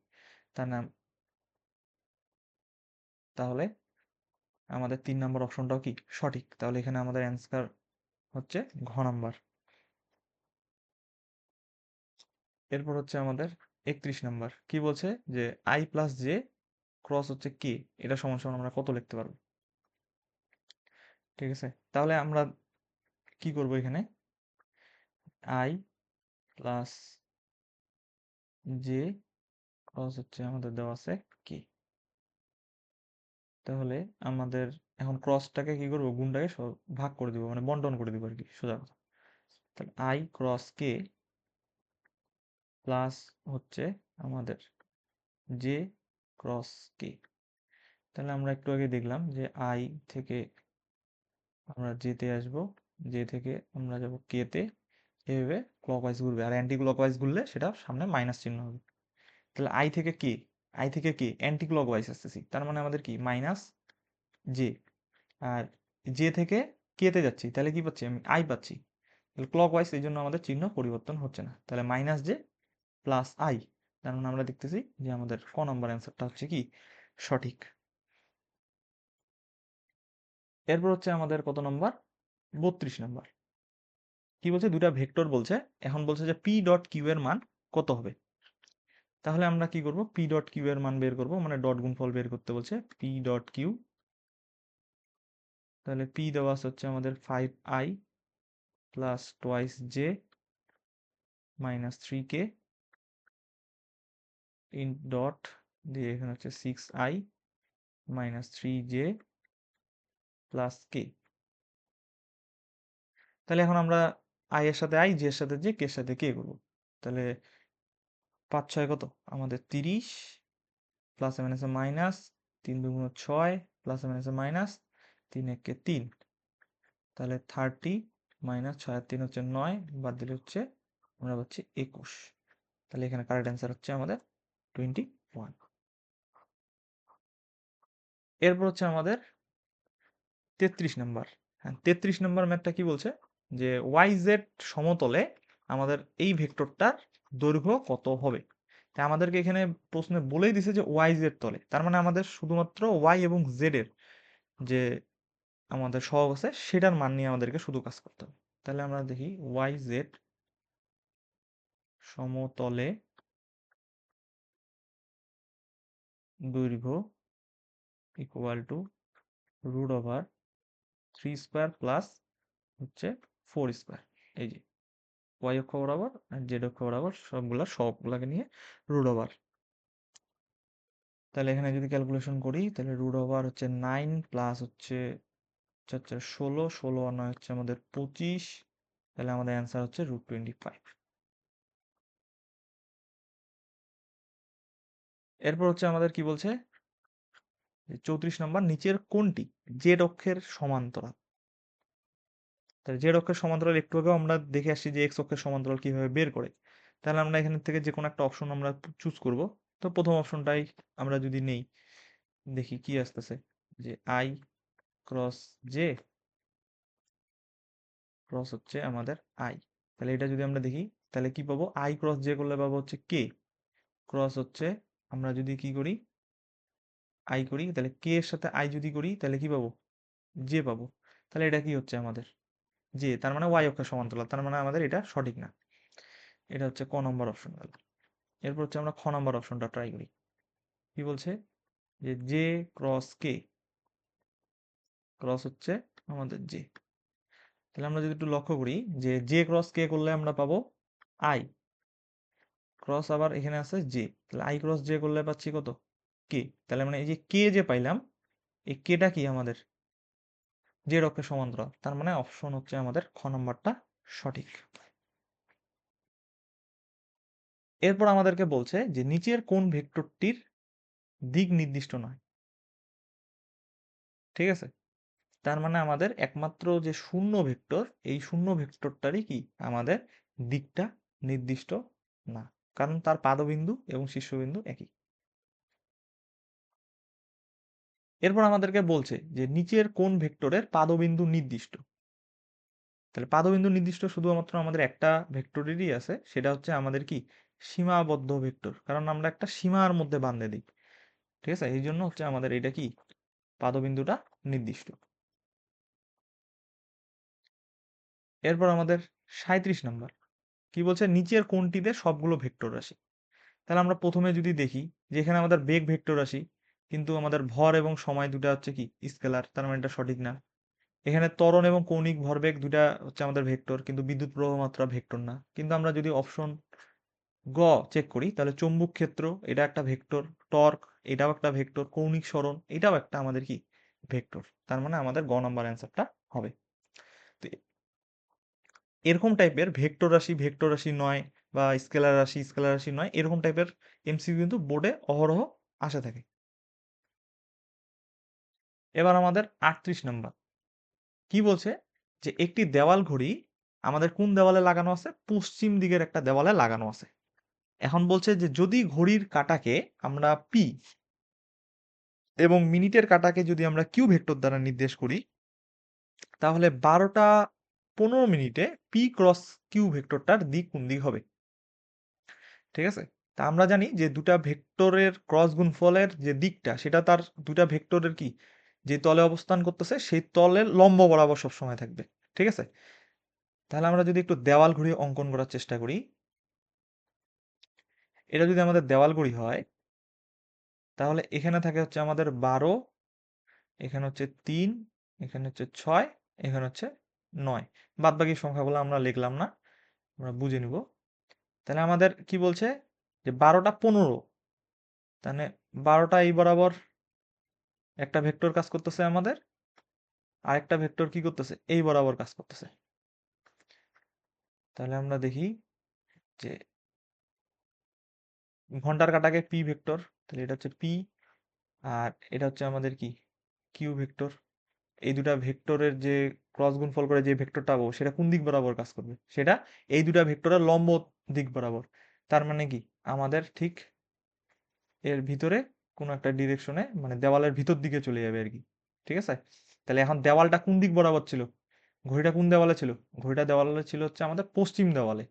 তার নাম, তাহলে আমাদের 3 নম্বর অপশনটাও কি সঠিক। তাহলে এখানে আমাদের অ্যান্সার হচ্ছে ঘ নাম্বার। এরপর হচ্ছে আমাদের 31 নম্বর, কি বলছে যে আই প্লাস জে ক্রস হচ্ছে কে, এটা সমান সমান আমরা কত লিখতে পারবো। ঠিক আছে, তাহলে আমরা কি করব, এখানে আই প্লাস জে ক্রস হচ্ছে আমাদের দেওয়া আছে কে। তাহলে আমাদের এখন ক্রসটাকে কি করবো, গুণটাকে ভাগ করে দিব, মানে বন্টন করে দিব আর কি, সোজা কথা। তাহলে আই ক্রস কে প্লাস হচ্ছে আমাদের জে ক্রস কে। তাহলে আমরা একটু আগে দেখলাম যে আই থেকে আমরা জেতে আসবো, জে থেকে আমরা যাব কেতে, এভাবে ক্লকওয়াইজ ঘুরবে, আর অ্যান্টি ক্লকওয়াইজ ঘুরলে সেটা সামনে মাইনাস চিহ্ন হবে। তাহলে আই থেকে কে, আই থেকে কে অ্যান্টি ক্লকওয়াইজ আসতেছি, তার মানে আমাদের কি মাইনাস জে, আর জে থেকে কেতে যাচ্ছি, তাহলে কি পাচ্ছি, আমি আই পাচ্ছি। তাহলে ক্লকওয়াইজ, এই জন্য আমাদের চিহ্ন পরিবর্তন হচ্ছে না, তাহলে মাইনাস জে প্লাস আই। তার মানে আমরা দেখতেছি যে আমাদের ক নম্বর অ্যান্সারটা হচ্ছে কি সঠিক। এরপর হচ্ছে আমাদের কত নম্বর, 32 নম্বর, কি বলছে, দুটা ভেক্টর বলছে, এখন বলছে যে পি ডট কিউ এর মান কত হবে। তাহলে আমরা কি করব, পি ডট কিউ এর মান বের করব, মানে ডট গুণফল বের করতে বলছে, পি ডট কিউ। তাহলে পি দেওয়া আছে হচ্ছে আমাদের 5i plus twice j minus 3k in dot দিয়ে এখানে হচ্ছে 6i মাইনাস 3j প্লাস কে। তাহলে এখন আমরা আই এর সাথে আই, জে এর সাথে জে, কে এর সাথে কে করবো। তাহলে 5 6 কত আমাদের 30, প্লাস মাইনাসে মাইনাস, 3 2 6 প্লাস মাইনাসে মাইনাস, 3 1 3, তাহলে 30 মাইনাস 6 আর 3 হচ্ছে 9, বাদ দিলে হচ্ছে আমরা পাচ্ছি 21। তাহলে এখানে কারেক্ট অ্যান্সার হচ্ছে আমাদের 21। এরপর হচ্ছে আমাদের 33 নম্বর। হ্যাঁ, 33 নম্বর ম্যাথটা কি বলছে যে ওয়াই জেড সমতলে আমাদের এই ভেক্টরটার দৈর্ঘ্য কত হবে। তাই আমাদেরকে এখানে প্রশ্নে বলেই দিছে যে ওয়াই জেড তলে, তার মানে আমাদের শুধুমাত্র ওয়াই এবং জেড এর যে আমাদের সহগ আছে সেটার মান নিয়ে আমাদেরকে শুধু কাজ করতে হবে। তাহলে আমরা দেখি ওয়াই জেড সমতলে দৈর্ঘ্য ইকুয়াল টু √3² প্লাস হচ্ছে 4²। এই যে ওয়াই অক্ষ বরাবর আর জেড অক্ষ বরাবর সবগুলাকে নিয়ে রুট ওভার। তাহলে এখানে যদি ক্যালকুলেশন করি তাহলে রুট ওভার হচ্ছে 9 প্লাস হচ্ছে 16, 16 আর 9 হচ্ছে আমাদের 25। তাহলে আমাদের অ্যান্সার হচ্ছে √25। এরপর হচ্ছে আমাদের কি বলছে, 34 নম্বর, নিচের কোনটি জেড অক্ষের সমান্তরাল? তাহলে জেড অক্ষের সমান্তরাল একটু আগেও আমরা দেখে আসছি যে এক্স অক্ষের সমান্তরাল কিভাবে বের করে। তাহলে আমরা এখান থেকে যে কোনো একটা অপশন আমরা চুজ করব। তো প্রথম অপশনটাই আমরা যদি নেই, দেখি কি আসতেছে, যে আই ক্রস জে ক্রস হচ্ছে আমাদের আই। তাহলে এটা যদি আমরা দেখি তাহলে কি পাবো, আই ক্রস জে করলে পাবো হচ্ছে কে ক্রস হচ্ছে, আমরা যদি কি করি আই করি তাহলে কে এর সাথে আই যদি করি তাহলে কি পাবো, জে পাবো। তাহলে এটা কি হচ্ছে আমাদের জে, তার মানে ওয়াই অক্ষের সমান্তরাল, তার মানে আমাদের এটা সঠিক না। এটা হচ্ছে ক নম্বর অপশন গেল। এরপর হচ্ছে আমরা খ নম্বর অপশনটা ট্রাই করি। কি বলছে, যে জে ক্রস কে ক্রস হচ্ছে আমাদের জে। তাহলে আমরা যদি একটু লক্ষ্য করি যে জে ক্রস কে করলে আমরা পাবো আই ক্রস, আবার এখানে আছে জে, তাহলে আই ক্রস জে করলে পাচ্ছি কত, কে। তাহলে মানে এই যে কে যে পাইলাম, এই কেটা কি আমাদের জেড অক্ষের সমান্তরাল, তার মানে অপশন হচ্ছে আমাদের খ নম্বরটা সঠিক। এরপর আমাদেরকে বলছে যে নিচের কোন ভেক্টরটির দিক নির্দিষ্ট নয়। ঠিক আছে, তার মানে আমাদের একমাত্র যে শূন্য ভেক্টর, এই শূন্য ভেক্টরটারই কি আমাদের দিকটা নির্দিষ্ট না, কারণ তার পাদবিন্দু এবং শীর্ষবিন্দু একই। এরপর আমাদেরকে বলছে যে নিচের কোন ভেক্টরের পাদবিন্দু নির্দিষ্ট। তাহলে পাদবিন্দু নির্দিষ্ট শুধুমাত্র আমাদের একটা ভেক্টরেরই আছে, সেটা হচ্ছে আমাদের কি সীমাবদ্ধ ভেক্টর, কারণ আমরা একটা সীমার মধ্যে বাঁধে দিই। ঠিক আছে, এই জন্য হচ্ছে আমাদের এটা কি পাদবিন্দুটা নির্দিষ্ট। এরপর আমাদের 37 নাম্বার কি বলছে, নিচের কোনটিতে সবগুলো ভেক্টর রাশি। তাহলে আমরা প্রথমে যদি দেখি যে এখানে আমাদের বেগ ভেক্টর রাশি, কিন্তু আমাদের ভর এবং সময় দুটা হচ্ছে কি স্কেলার, তার মানে এটা সঠিক না। এখানে ত্বরণ এবং কৌণিক ভরবেগ দুটা হচ্ছে আমাদের ভেক্টর, কিন্তু বিদ্যুৎ প্রবাহ মাত্রা ভেক্টর না। কিন্তু আমরা যদি অপশন গ চেক করি তাহলে চৌম্বক ক্ষেত্র এটা একটা ভেক্টর, টর্ক এটাও একটা ভেক্টর, কৌণিক সরণ এটাও একটা আমাদের কি ভেক্টর, তার মানে আমাদের গ নাম্বার অ্যান্সারটা হবে। তো এরকম টাইপের ভেক্টর রাশি নয় বা স্কেলার রাশি নয়, এরকম টাইপের এমসিকিউ কিন্তু বোর্ডে অহরহ আসে থাকে। এবার আমাদের 38 নাম্বার কি বলছে, যে একটি দেওয়াল ঘড়ি আমাদের কোন দেওয়ালে লাগানো আছে, পশ্চিম দিকের একটা দেওয়ালে লাগানো আছে। এখন বলছে যে যদি ঘড়ির কাঁটাকে আমরা পি এবং মিনিটের কাঁটাকে যদি আমরা কিউ ভেক্টর দ্বারা নির্দেশ করি, তাহলে 12টা 15 মিনিটে পি ক্রস কিউ ভেক্টরটার দিক কোন দিক হবে। ঠিক আছে, তা আমরা জানি যে দুটা ভেক্টরের ক্রস গুণফলের যে দিকটা সেটা তার দুটা ভেক্টরের কি যে তলে অবস্থান করতেছে সেই তলের লম্ব বরাবর সবসময় থাকবে। ঠিক আছে, তাহলে আমরা যদি একটু দেওয়াল ঘড়ি অঙ্কন করার চেষ্টা করি, এটা যদি আমাদের দেওয়াল ঘড়ি হয় তাহলে এখানে থাকে হচ্ছে আমাদের 12, এখানে হচ্ছে 3, এখানে হচ্ছে 6, এখানে হচ্ছে 9। বাদ বাকি সংখ্যাগুলো আমরা লিখলাম না, আমরা বুঝে নিব। তাহলে আমাদের কি বলছে, যে 12টা 15, তাহলে 12টা এই বরাবর একটা ভেক্টর কাজ করতেছে আমাদের, আরেকটা ভেক্টর কি করতেছে এই বরাবর কাজ করতেছে। তাহলে আমরা দেখি যে ঘন্টার কাঁটাকে পি ভেক্টর, তাহলে এটা হচ্ছে পি, আর এটা হচ্ছে আমাদের কি কিউ ভেক্টর। এই দুটা ভেক্টরের যে ক্রস গুণফল করে যে ভেক্টরটা পাবো সেটা কোন দিক বরাবর কাজ করবে, সেটা এই দুটা ভেক্টরের লম্ব দিক বরাবর। তার মানে কি আমাদের ঠিক এর ভিতরে কোনো একটা ডিরেকশনে, মানে দেওয়ালের ভিতর দিকে চলে যাবে আর কি। ঠিক আছে, তাহলে এখন দেওয়ালটা কোন দিক বরাবর ছিল, ঘড়িটা কোন দেওয়ালে ছিল, ঘড়িটা দেওয়ালে ছিল হচ্ছে আমাদের পশ্চিম দেওয়ালে।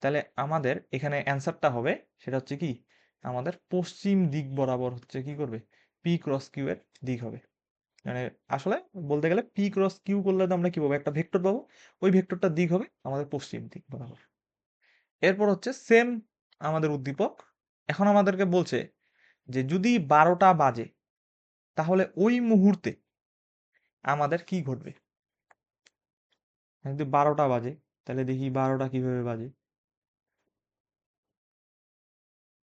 তাহলে আমাদের এখানে অ্যান্সারটা হবে সেটা হচ্ছে কি আমাদের পশ্চিম দিক বরাবর হচ্ছে কি করবে, পি ক্রস কিউ এর দিক হবে। মানে আসলে বলতে গেলে পি ক্রস কিউ করলে তো আমরা কি পাবো, একটা ভেক্টর পাবো, ওই ভেক্টরটার দিক হবে আমাদের পশ্চিম দিক বরাবর। এরপর হচ্ছে সেম আমাদের উদ্দীপক, এখন আমাদেরকে বলছে যে যদি 12টা বাজে তাহলে ওই মুহূর্তে আমাদের কি ঘটবে। যদি 12টা বাজে তাহলে দেখি 12টা কিভাবে বাজে।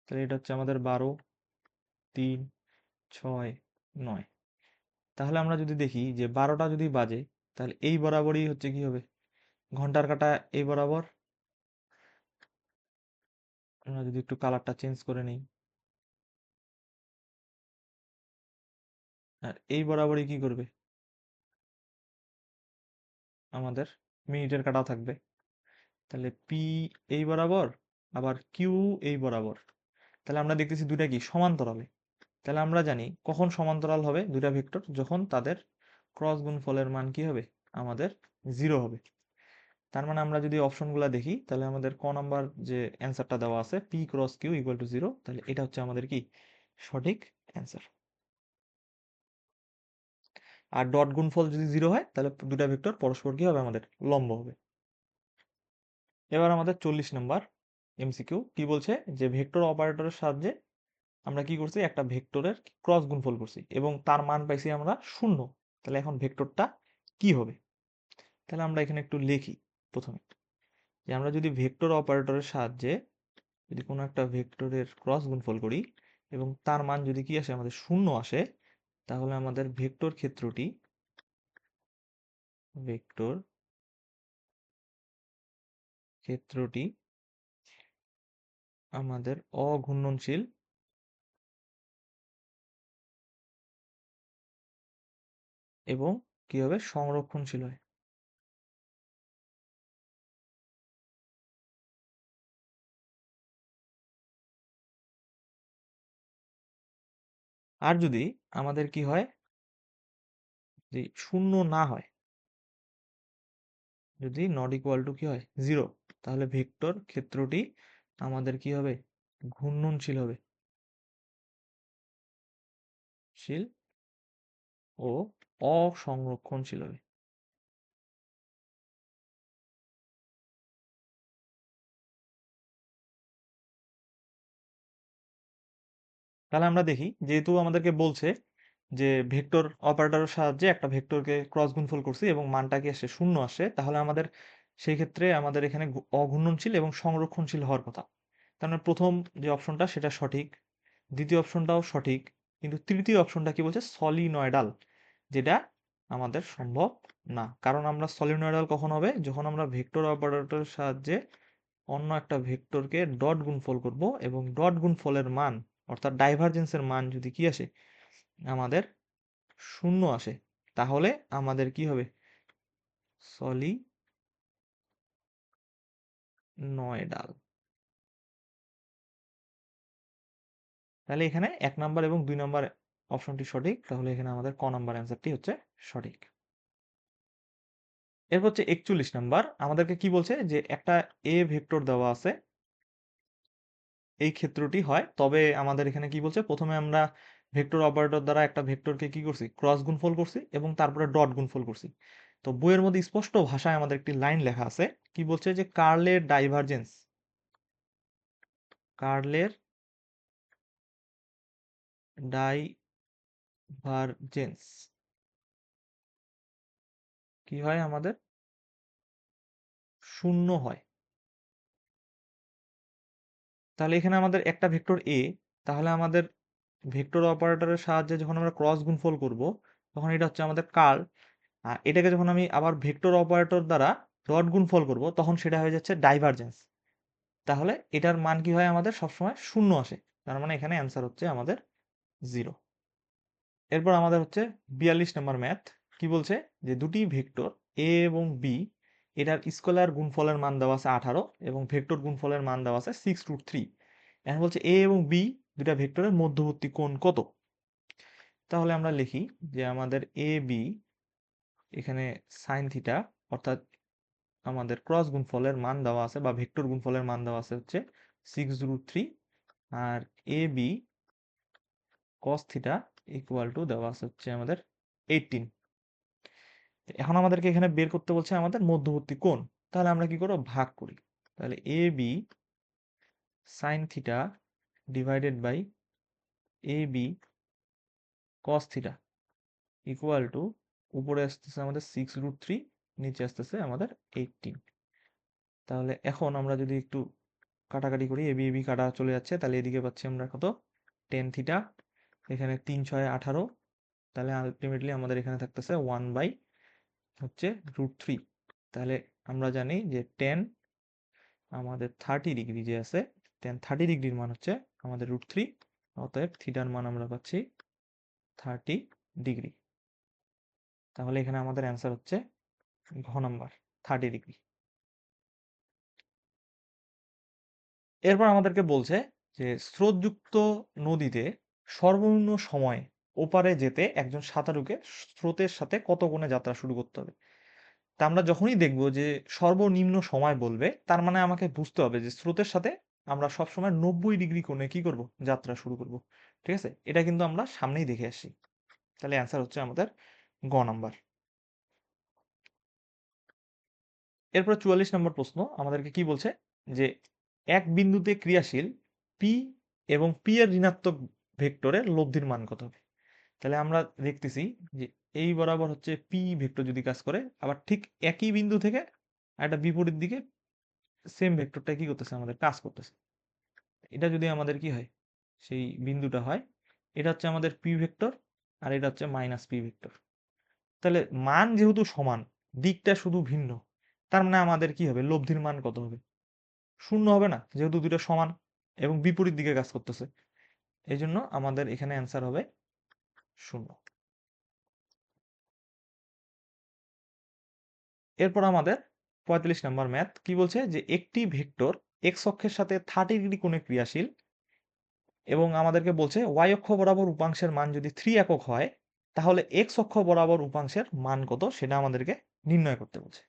তাহলে এটা হচ্ছে আমাদের 12, 3, 6, 9। তাহলে আমরা যদি দেখি যে 12টা যদি বাজে, তাহলে এই বরাবরই হচ্ছে কি হবে, ঘন্টার কাঁটা এই বরাবর। আমরা যদি একটু কালারটা চেঞ্জ করে নিই, আর এই বরাবরই কি করবে, আমাদের মিনিটের কাঁটা থাকবে। তাহলে পি এই বরাবর, আবার কিউ এই বরাবর। তাহলে আমরা দেখতেছি দুইটা কি সমান্তরালে। তাহলে আমরা জানি কখন সমান্তরাল হবে দুইটা ভেক্টর, যখন তাদের ক্রস গুণফলের মান কি হবে, আমাদের 0 হবে। তার মানে আমরা যদি অপশনগুলো দেখি, তাহলে আমাদের ক নাম্বার যে অ্যান্সারটা দেওয়া আছে p cross q equal to 0, তাহলে এটা হচ্ছে আমাদের কি সঠিক অ্যান্সার। আর ডট গুণফল যদি 0 হয়, তাহলে দুটা ভেক্টর পরস্পর কি হবে, আমাদের লম্ব হবে। এবার আমাদের 40 নাম্বার এমসিকিউ কি বলছে, যে ভেক্টর অপারেটরের সাহায্যে আমরা কি করছি, একটা ভেক্টরের ক্রস গুণফল করছি এবং তার মান পাইছি আমরা 0। তাহলে এখন ভেক্টরটা কি হবে। তাহলে আমরা এখানে একটু লিখি প্রথমে, যে আমরা যদি ভেক্টর অপারেটরের সাহায্যে যদি কোনো একটা ভেক্টরের ক্রস গুণফল করি এবং তার মান যদি কি আসে, আমাদের 0 আসে, তাহলে আমাদের ভেক্টর ক্ষেত্রটি আমাদের অঘূর্ণনশীল এবং কি হবে, সংরক্ষণশীল হয়। আর যদি আমাদের কি হয়, যে 0 না হয়, যদি নট ইকুয়াল টু কি হয় 0, তাহলে ভেক্টর ক্ষেত্রটি আমাদের কি হবে, ঘূর্ণনশীল হবে, শীল ও অসংরক্ষণশীল হবে। তাহলে আমরা দেখি, যেহেতু আমাদেরকে বলছে যে ভেক্টর অপারেটরের সাহায্যে একটা ভেক্টরকে ক্রস গুণফল করছি এবং মানটা কি আসে, 0 আসে, তাহলে আমাদের সেই ক্ষেত্রে আমাদের এখানে অঘূর্ণনশীল এবং সংরক্ষণশীল হওয়ার কথা। তার মানে প্রথম যে অপশনটা সেটা সঠিক, দ্বিতীয় অপশনটাও সঠিক, কিন্তু তৃতীয় অপশনটা কি বলছে, সলিনয়েডাল, যেটা আমাদের সম্ভব না। কারণ আমরা সলিনয়েডাল কখন হবে, যখন আমরা ভেক্টর অপারেটরের সাহায্যে অন্য একটা ভেক্টরকে ডট গুণফল করব এবং ডট গুণফলের মান অর্থাৎ ডাইভারজেন্সের মান যদি কি আসে, আমাদের 0 আসে, তাহলে আমাদের কি হবে, সলিনয়েডাল। তাহলে এখানে 1 নাম্বার এবং 2 নাম্বার অপশনটি সঠিক, তাহলে এখানে আমাদের ক নাম্বার অ্যান্সারটি হচ্ছে সঠিক। এরপর হচ্ছে 41 নাম্বার, আমাদেরকে কি বলছে, যে একটা এ ভেক্টর দেওয়া আছে, এই ক্ষেত্রটি হয়, তবে আমাদের এখানে কি বলছে, প্রথমে আমরা ভেক্টর অপারেটর দ্বারা একটা ভেক্টরকে কি করছি, ক্রস গুণফল করছি এবং তারপরে ডট গুণফল করছি। তো বইয়ের মধ্যে স্পষ্ট ভাষায় আমাদের একটি লাইন লেখা আছে, কি বলছে, যে কার্লের ডাইভারজেন্স কি হয়, আমাদের 0 হয়। তাহলে এখানে আমাদের একটা ভেক্টর এ, তাহলে আমাদের ভেক্টর অপারেটরের সাহায্যে যখন আমরা ক্রস গুণফল করব, তখন এটা হচ্ছে আমাদের কার্ল। আর এটাকে যখন আমি আবার ভেক্টর অপারেটর দ্বারা ডট গুণফল করব, তখন সেটা হয়ে যাচ্ছে ডাইভারজেন্স। তাহলে এটার মান কি হয়, আমাদের সবসময় 0 আসে। তার মানে এখানে অ্যান্সার হচ্ছে আমাদের 0। এরপর আমাদের হচ্ছে 42 নম্বর ম্যাথ, কি বলছে, যে দুটি ভেক্টর এ এবং বি, এটার স্কয়ার গুণফলের মান দেওয়া আছে 18 এবং ভেক্টর গুণফলের মান দেওয়া আছে 6√3। এখন বলছে এ এবং বি দুটা ভেক্টরের মধ্যবর্তী কোণ কত। তাহলে আমরা লিখি, যে আমাদের এ বি এখানে সাইন থিটা, অর্থাৎ আমাদের ক্রস গুণফলের মান দেওয়া আছে বা ভেক্টর গুণফলের মান দেওয়া আছে হচ্ছে 6√3, আর a b cos theta equal to দেওয়া আছে হচ্ছে আমাদের 18। এখন আমাদেরকে এখানে বের করতে বলছে আমাদের মধ্যবর্তী কোণ। তাহলে আমরা কি করব, ভাগ করি। তাহলে a b sine theta divided by a b cos theta equal to, উপরে আসতেছে আমাদের 6√3, নিচে আসতেছে আমাদের 18। তাহলে এখন আমরা যদি একটু কাটাকাটি করি, এবি এবি কাটা চলে যাচ্ছে, তাহলে এদিকে পাচ্ছি আমরা কত, টেন থিটা, এখানে 3 6 18, তাহলে আলটিমেটলি আমাদের এখানে থাকতেছে 1 বাই হচ্ছে √3। তাহলে আমরা জানি যে টেন আমাদের 30 ডিগ্রি যে আছে, টেন 30 ডিগ্রির মান হচ্ছে আমাদের √3, অতএব থিটার মান আমরা পাচ্ছি 30 ডিগ্রি। তাহলে এখানে আমাদের অ্যান্সার হচ্ছে ঘ নাম্বার, 30 ডিগ্রি। এরপর আমাদেরকে বলছে যে স্রোতযুক্ত নদীতে সর্বনিম্ন সময় ওপারে যেতে একজন সাঁতারুকে স্রোতের সাথে কত কোণে যাত্রা শুরু করতে হবে। তা আমরা যখনই দেখব যে সর্বনিম্ন সময় বলবে, তার মানে আমাকে বুঝতে হবে যে স্রোতের সাথে আমরা সবসময় 90 ডিগ্রি কোণে কি করব, যাত্রা শুরু করব। ঠিক আছে, এটা কিন্তু আমরা সামনেই দেখে আসি। তাহলে অ্যান্সার হচ্ছে আমাদের গ নাম্বার। এরপর 44 নম্বর প্রশ্ন আমাদেরকে কি বলছে, যে এক বিন্দুতে ক্রিয়াশীল পি এবং পি এর ঋণাত্মক ভেক্টরের লব্ধির মান কত হবে। তাহলে আমরা দেখতেছি যে এই বরাবর হচ্ছে পি ভেক্টর যদি কাজ করে, আবার ঠিক একই বিন্দু থেকে একটা বিপরীত দিকে সেম ভেক্টরটা কি করতেছে, আমাদের কাজ করতেছে। এটা যদি আমাদের কি হয়, সেই বিন্দুটা হয়, এটা হচ্ছে আমাদের পি ভেক্টর, আর এটা হচ্ছে মাইনাস পি ভেক্টর। তাহলে মান যেহেতু সমান, দিকটা শুধু ভিন্ন, তার মানে আমাদের কি হবে, লব্ধির মান কত হবে, শূন্য হবে না, যেহেতু দুটো সমান এবং বিপরীত দিকে কাজ করতেছে। এই জন্য আমাদের এখানে অ্যান্সার হবে 0। এরপর আমাদের 45 নম্বর ম্যাথ কি বলছে, যে একটি ভেক্টর এক্স অক্ষের সাথে 30 ডিগ্রি কোণে ক্রিয়াশীল এবং আমাদেরকে বলছে ওয়াই অক্ষ বরাবর উপাংশের মান যদি 3 একক হয়, তাহলে এক্স অক্ষ বরাবর উপাংশের মান কত সেটা আমাদেরকে নির্ণয় করতে বলছে।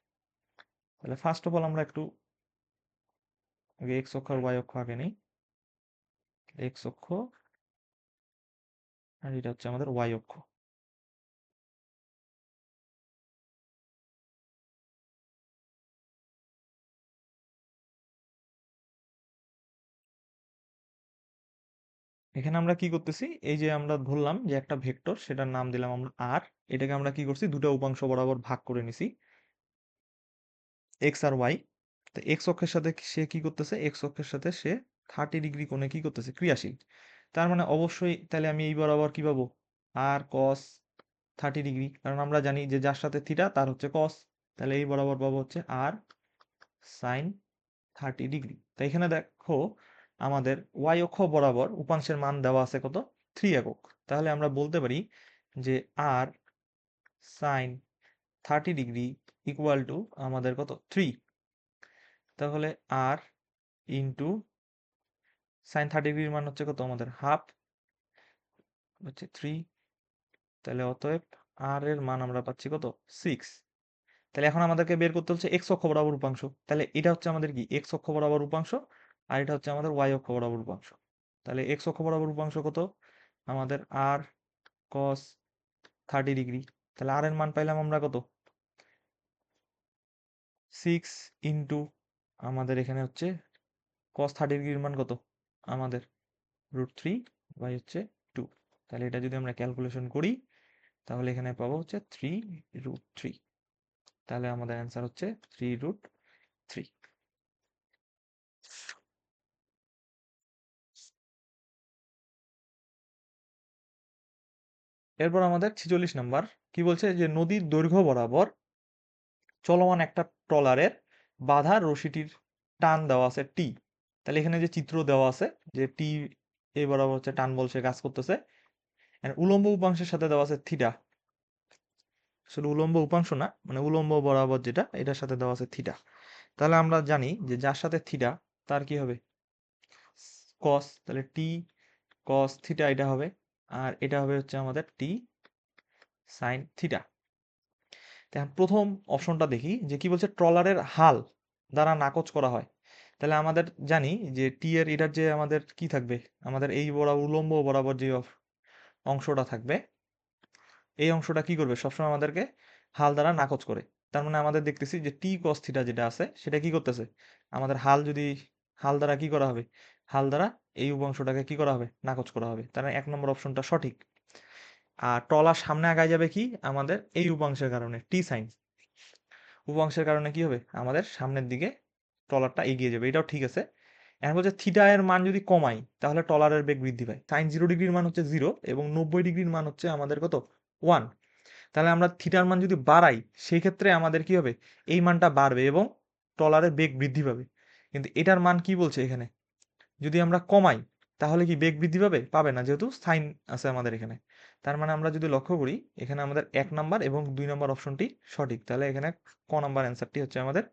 তাহলে ফার্স্ট অফ অল আমরা একটু আগে এক্স অক্ষ আর ওয়াই অক্ষ আগে নেই। এক্স অক্ষ আর এটা হচ্ছে আমাদের ওয়াই অক্ষ। এখানে আমরা কি করতেছি, এই যে আমরা ধরলাম যে একটা ভেক্টর, সেটার নাম দিলাম আমরা আর, এটাকে আমরা কি করছি, দুটো উপাংশ বরাবর ভাগ করে নিছি, এক্স আর ওয়াই। তো এক্স অক্ষের সাথে সে কি করতেছে, এক্স অক্ষের সাথে সে 30 ডিগ্রি কোণে কি করতেছে, ক্রিয়াশীল। তার মানে অবশ্যই তাহলে আমি এই বরাবর কি পাবো, আর কস 30 ডিগ্রি, কারণ আমরা জানি যে যার সাথে থিটা তার হচ্ছে কস। তাহলে এই বরাবর পাবো হচ্ছে আর সাইন 30 ডিগ্রি। তাই এখানে দেখো আমাদের ওয়াই অক্ষ বরাবর উপাংশের মান দেওয়া আছে কত, 3 একক। তাহলে আমরা বলতে পারি যে আর সাইন 30 ডিগ্রি ইকুয়াল টু আমাদের কত, 3। তাহলে আর ইন্টু সাইন 30 ডিগ্রির মান হচ্ছে কত, আমাদের হাফ হচ্ছে 3। তাহলে অতএব আর এর মান আমরা পাচ্ছি কত, 6। তাহলে এখন আমাদেরকে বের করতে হচ্ছে এক্স অক্ষ বরাবর উপাংশ। তাহলে এটা হচ্ছে আমাদের কি, এক্স অক্ষ বরাবর উপাংশ, আর এটা হচ্ছে আমাদের ওয়াই অক্ষ বরাবর উপাংশ। তাহলে এক্স অক্ষ বরাবর উপাংশ কত, আমাদের আর কস 30 ডিগ্রি। তাহলে আর এর মান পাইলাম আমরা কত, 6 ইন্টু আমাদের এখানে হচ্ছে কস 30 ডিগ্রির মান কত, আমাদের √3 বাই হচ্ছে 2। তাহলে এটা যদি আমরা ক্যালকুলেশন করি, তাহলে এখানে পাবো হচ্ছে 3√3। তাহলে আমাদের অ্যান্সার হচ্ছে 3√3। এরপর আমাদের 46 নাম্বার কি বলছে, যে নদীর দৈর্ঘ্য বরাবর চলমান একটা ট্রলারের বাঁধা রশিটির টান দেওয়া আছে টি। তাহলে এখানে যে চিত্র দেওয়া আছে, যে টি এই বরাবর হচ্ছে টান বল সে কাজ করতেছে, and উলম্ব উপাংশের সাথে দেওয়া আছে থিটা। আসলে উলম্ব উপাংশ না, মানে উলম্ব বরাবর যেটা, এটার সাথে দেওয়া আছে থিটা। তাহলে আমরা জানি যে যার সাথে থিটা তার কি হবে, কস। তাহলে টি কস থিটা এটা হবে, আর এটা হবে হচ্ছে আমাদের টি সাইন থিটা। এখন প্রথম অপশনটা দেখি, যে কি বলছে, ট্রলারের হাল দ্বারা নাকচ করা হয়। তাহলে আমাদের জানি যে টি এর এটার যে আমাদের কি থাকবে, আমাদের এই বরাবর উলম্ব বরাবর যে অংশটা থাকবে, এই অংশটা কি করবে, সবসময় আমাদেরকে হাল দ্বারা নাকচ করে। তার মানে আমাদের দেখতেছি যে টি কস থিটা যেটা আছে সেটা কি করতেছে, আমাদের হাল যদি হাল দ্বারা কি করা হবে, হাল দ্বারা এই উপাংশটাকে কি করা হবে, নাকচ করা হবে। তার মানে 1 নম্বর অপশনটা সঠিক। আর ট্রলার সামনে আগায় যাবে কি, আমাদের এই উপাংশের কারণে টি সাইন, উপাংশের কারণে কি হবে, আমাদের সামনের দিকে ট্রলারটা এগিয়ে যাবে, এটাও ঠিক আছে। এখন বলছে থিটা এর মান যদি কমাই তাহলে ট্রলারের বেগ বৃদ্ধি পায়। সাইন 0 ডিগ্রির মান হচ্ছে 0 এবং 90 ডিগ্রির মান হচ্ছে আমাদের কত, 1। তাহলে আমরা থিটার মান যদি বাড়াই সেই ক্ষেত্রে আমাদের কি হবে, এই মানটা বাড়বে এবং ট্রলারের বেগ বৃদ্ধি পাবে। কিন্তু এটার মান কি বলছে এখানে, যদি আমরা কমাই তাহলে কি বেগ বৃদ্ধি পাবে, পাবে না, যেহেতু সাইন আছে আমাদের এখানে। তার মানে আমরা যদি লক্ষ্য করি এখানে আমাদের 1 নাম্বার এবং 2 নাম্বার অপশনটি সঠিক, তাহলে এখানে ক নাম্বার অ্যান্সারটি হচ্ছে আমাদের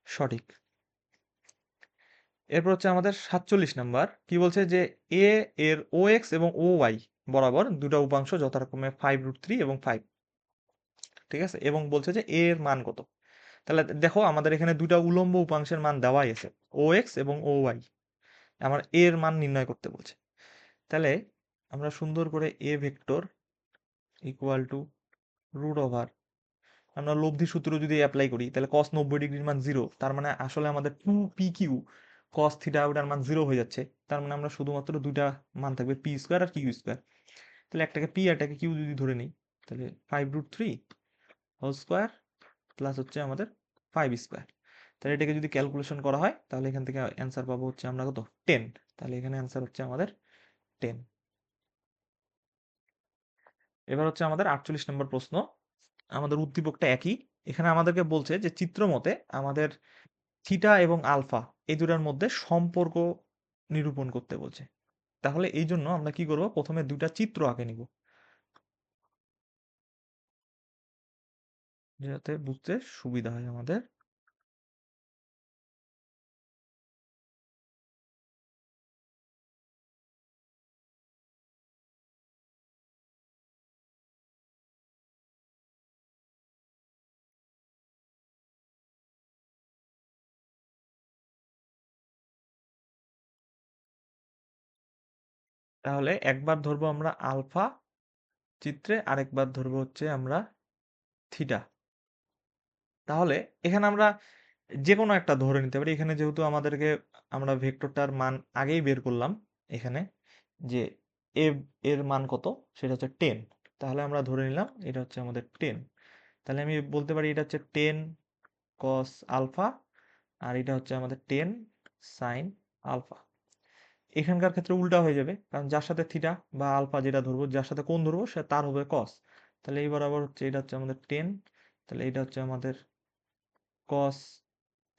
সঠিক। এরপর হচ্ছে আমাদের 47 নাম্বার, কি বলছে যে এ এর ও এক্স এবং ও ওয়াই বরাবর দুটো উপাংশ যথাক্রমে 5√3 এবং 5, ঠিক আছে, এবং বলছে যে এ এর মান কত। তাহলে দেখো আমাদের এখানে দুটা উলম্ব উপাংশের মান দেওয়াই আছে, ও এক্স এবং ও ওয়াই, আমার এ এর মান নির্ণয় করতে বলছে। তাহলে আমরা সুন্দর করে a vector equal to root over, আমরা লব্ধি সূত্র যদি অ্যাপ্লাই করি তাহলে cos 90 ডিগ্রির মান 0, তার মানে আসলে আমাদের 2pq cos থিটা ওটার মান 0 হয়ে যাচ্ছে। তার মানে আমরা শুধুমাত্র দুইটা মান থাকবে পি স্কোয়ার আর কিউ স্কোয়ার। তাহলে একটাকে পি আর একটাকে কিউ যদি ধরে নিই তাহলে 5√3 হোল স্কোয়ার প্লাস হচ্ছে আমাদের 5 স্কোয়ার। তাহলে এটাকে যদি ক্যালকুলেশন করা হয় তাহলে এখান থেকে অ্যান্সার পাবো হচ্ছে আমরা কত, 10। তাহলে এখানে অ্যান্সার হচ্ছে আমাদের 10। এবার হচ্ছে আমাদের 48 নম্বর প্রশ্ন, আমাদের উদ্দীপকটা একই। এখানে আমাদেরকে বলছে যে চিত্র মতে আমাদের থিটা এবং আলফা এই দুটার মধ্যে সম্পর্ক নিরূপণ করতে বলছে। তাহলে এই জন্য আমরা কি করব, প্রথমে দুটা চিত্র আঁকে নিব যাতে বুঝতে সুবিধা হয় আমাদের। তাহলে একবার ধরবো আমরা আলফা চিত্রে, আরেকবার ধরবো হচ্ছে আমরা থিটা। তাহলে এখানে আমরা যে কোনো একটা ধরে নিতে পারি। এখানে যেহেতু আমাদেরকে আমরা ভেক্টরটার মান আগেই বের করলাম এখানে, যে এ এর মান কত সেটা হচ্ছে 10, তাহলে আমরা ধরে নিলাম এটা হচ্ছে আমাদের 10। তাহলে আমি বলতে পারি এটা হচ্ছে 10 cos আলফা আর এটা হচ্ছে আমাদের 10 sin আলফা। এখানকার ক্ষেত্রে উল্টা হয়ে যাবে, কারণ যার সাথে থিটা বা আলফা যেটা ধরবো, যার সাথে কোণ ধরবো সে তার হবে cos। তাহলে এই বরাবর হচ্ছে এটা হচ্ছে আমাদের 10, তাহলে এটা হচ্ছে আমাদের cos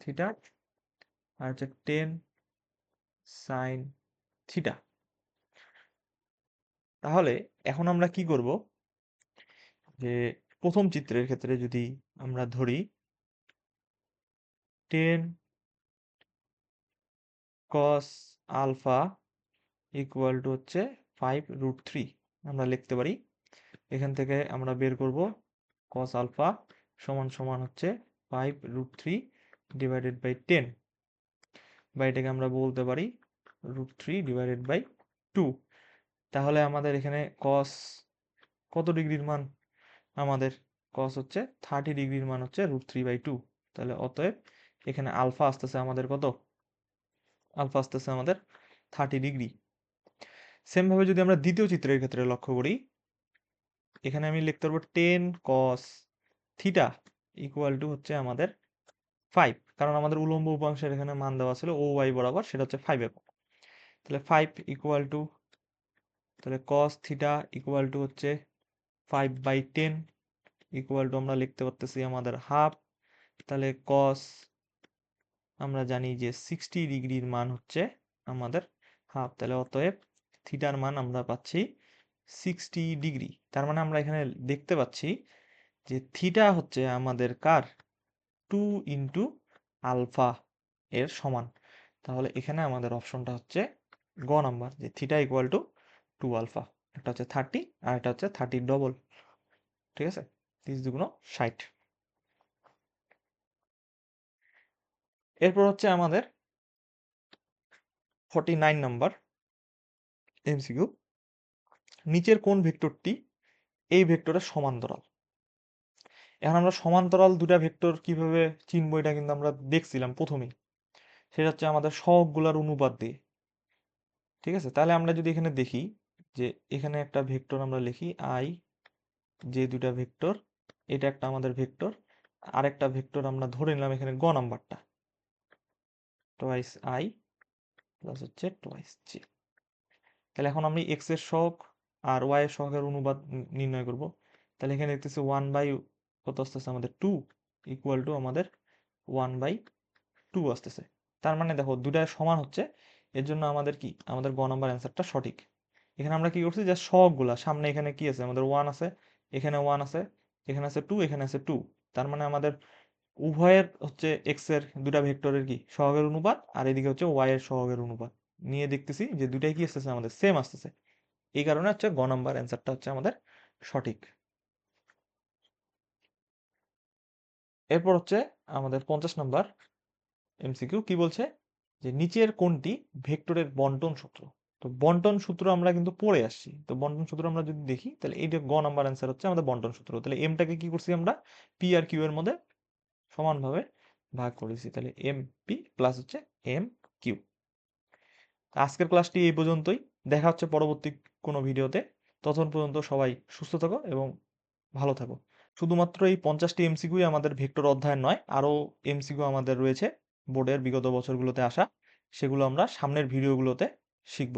থিটা আর হচ্ছে 10 sin থিটা। তাহলে এখন আমরা কি করব, যে প্রথম চিত্রের ক্ষেত্রে যদি আমরা ধরি 10 cos আলফা ইকুয়াল টু হচ্ছে 5√3, আমরা লিখতে পারি। এখান থেকে আমরা বের করব cos আলফা সমান সমান হচ্ছে 5√3 ডিভাইডেড বাই 10, বা এটাকে আমরা বলতে পারি √3 ডিভাইডেড বাই 2। তাহলে আমাদের এখানে cos কত ডিগ্রির মান, আমাদের cos হচ্ছে 30 ডিগ্রির মান হচ্ছে √3/2। তাহলে অতএব এখানে আলফা আসতেছে আমাদের কত, আলফা আসতেছে আমাদের 30 ডিগ্রি। সেম ভাবে যদি আমরা দ্বিতীয় চিত্রের ক্ষেত্রে লক্ষ্য করি, এখানে আমি লিখতে পারবো 10 cos থিটা ইকুয়াল টু হচ্ছে আমাদের 5, কারণ আমাদের উলম্ব উপাংশের এখানে মান দেওয়া ছিল ও ওয়াই বরাবর, সেটা হচ্ছে 5 একক। তাহলে 5 ইকুয়াল টু, তাহলে cos থিটা ইকুয়াল টু হচ্ছে 5/10 ইকুয়াল টু আমরা লিখতে পারতেছি আমাদের হাফ। তাহলে cos আমরা জানি যে 60 ডিগ্রির মান হচ্ছে আমাদের হাফ, তাহলে অতএব থিটার মান আমরা পাচ্ছি 60 ডিগ্রি। তার মানে আমরা এখানে দেখতে পাচ্ছি যে থিটা হচ্ছে আমাদের কার, 2 ইন্টু আলফা এর সমান। তাহলে এখানে আমাদের অপশনটা হচ্ছে গ নাম্বার, যে থিটা ইকুয়াল টু 2 আলফা। একটা হচ্ছে 30 আর একটা হচ্ছে 30 ডবল, ঠিক আছে, 30×2 = 60। এরপর হচ্ছে আমাদের 49 নাম্বার এমসিকিউ, নিচের কোন ভেক্টরটি এই ভেক্টরের সমান্তরাল। এখন আমরা সমান্তরাল দুটা ভেক্টর কিভাবে চিনবো এটা কিন্তু আমরা দেখছিলাম প্রথমেই, সেটা হচ্ছে আমাদের সহগগুলোর অনুপাত দিয়ে, ঠিক আছে। তাহলে আমরা যদি এখানে দেখি যে এখানে একটা ভেক্টর আমরা লিখি আই, যে দুটা ভেক্টর, এটা একটা আমাদের ভেক্টর, আরেকটা ভেক্টর আমরা ধরে নিলাম এখানে গ নাম্বারটা, টোয়াইস আই প্লাস হচ্ছে টোয়াইস জে। তাহলে এখন আমি এক্স এর সহগ আর ওয়াই এর সহগের অনুপাত নির্ণয় করব। তাহলে এখানে দেখতেছি 1/, কত আসতেছে আমাদের 2 ইকুয়াল টু আমাদের 1/2 আসতেছে। তার মানে দেখো দুটা সমান হচ্ছে, এর জন্য আমাদের কি, আমাদের গ নাম্বার অ্যান্সারটা সঠিক। এখানে আমরা কি করছি, যে সহগগুলা সামনে এখানে কি আছে, আমাদের 1 আছে, এখানে 1 আছে, এখানে আছে 2, এখানে আছে 2। তার মানে আমাদের উভয়ের হচ্ছে এক্স এর দুটা ভেক্টরের কি সহগের অনুপাত, আর এদিকে হচ্ছে ওয়াই এর সহগের অনুপাত নিয়ে দেখতেছি যে দুটাই কি আসতেছে, আমাদের সেম আসতেছে। এই কারণে হচ্ছে গ নাম্বার অ্যান্সারটা হচ্ছে আমাদের সঠিক। এরপর হচ্ছে আমাদের 50 নাম্বার এমসিকিউ কি বলছে, যে নিচের কোনটি ভেক্টরের বন্টন সূত্র। তো বন্টন সূত্র আমরা কিন্তু পড়ে আসছি, তো বন্টন সূত্র আমরা যদি দেখি তাহলে এইটা গ নাম্বার অ্যান্সার হচ্ছে আমাদের বন্টন সূত্র। তাহলে এমটাকে কি করছি আমরা, পি আর কিউ এর মধ্যে সমানভাবে ভাগ করেছি, তাহলে এম পি প্লাস হচ্ছে এম কিউ। আজকের ক্লাসটি এই পর্যন্তই, দেখা হচ্ছে পরবর্তী কোনো ভিডিওতে। ততক্ষণ পর্যন্ত সবাই সুস্থ থাকো এবং ভালো থাকো। শুধুমাত্র এই 50টি এমসিকিউই আমাদের ভেক্টর অধ্যায়ের নয়, আরও এমসিকিউ আমাদের রয়েছে বোর্ডের বিগত বছরগুলোতে আসা, সেগুলো আমরা সামনের ভিডিওগুলোতে শিখব।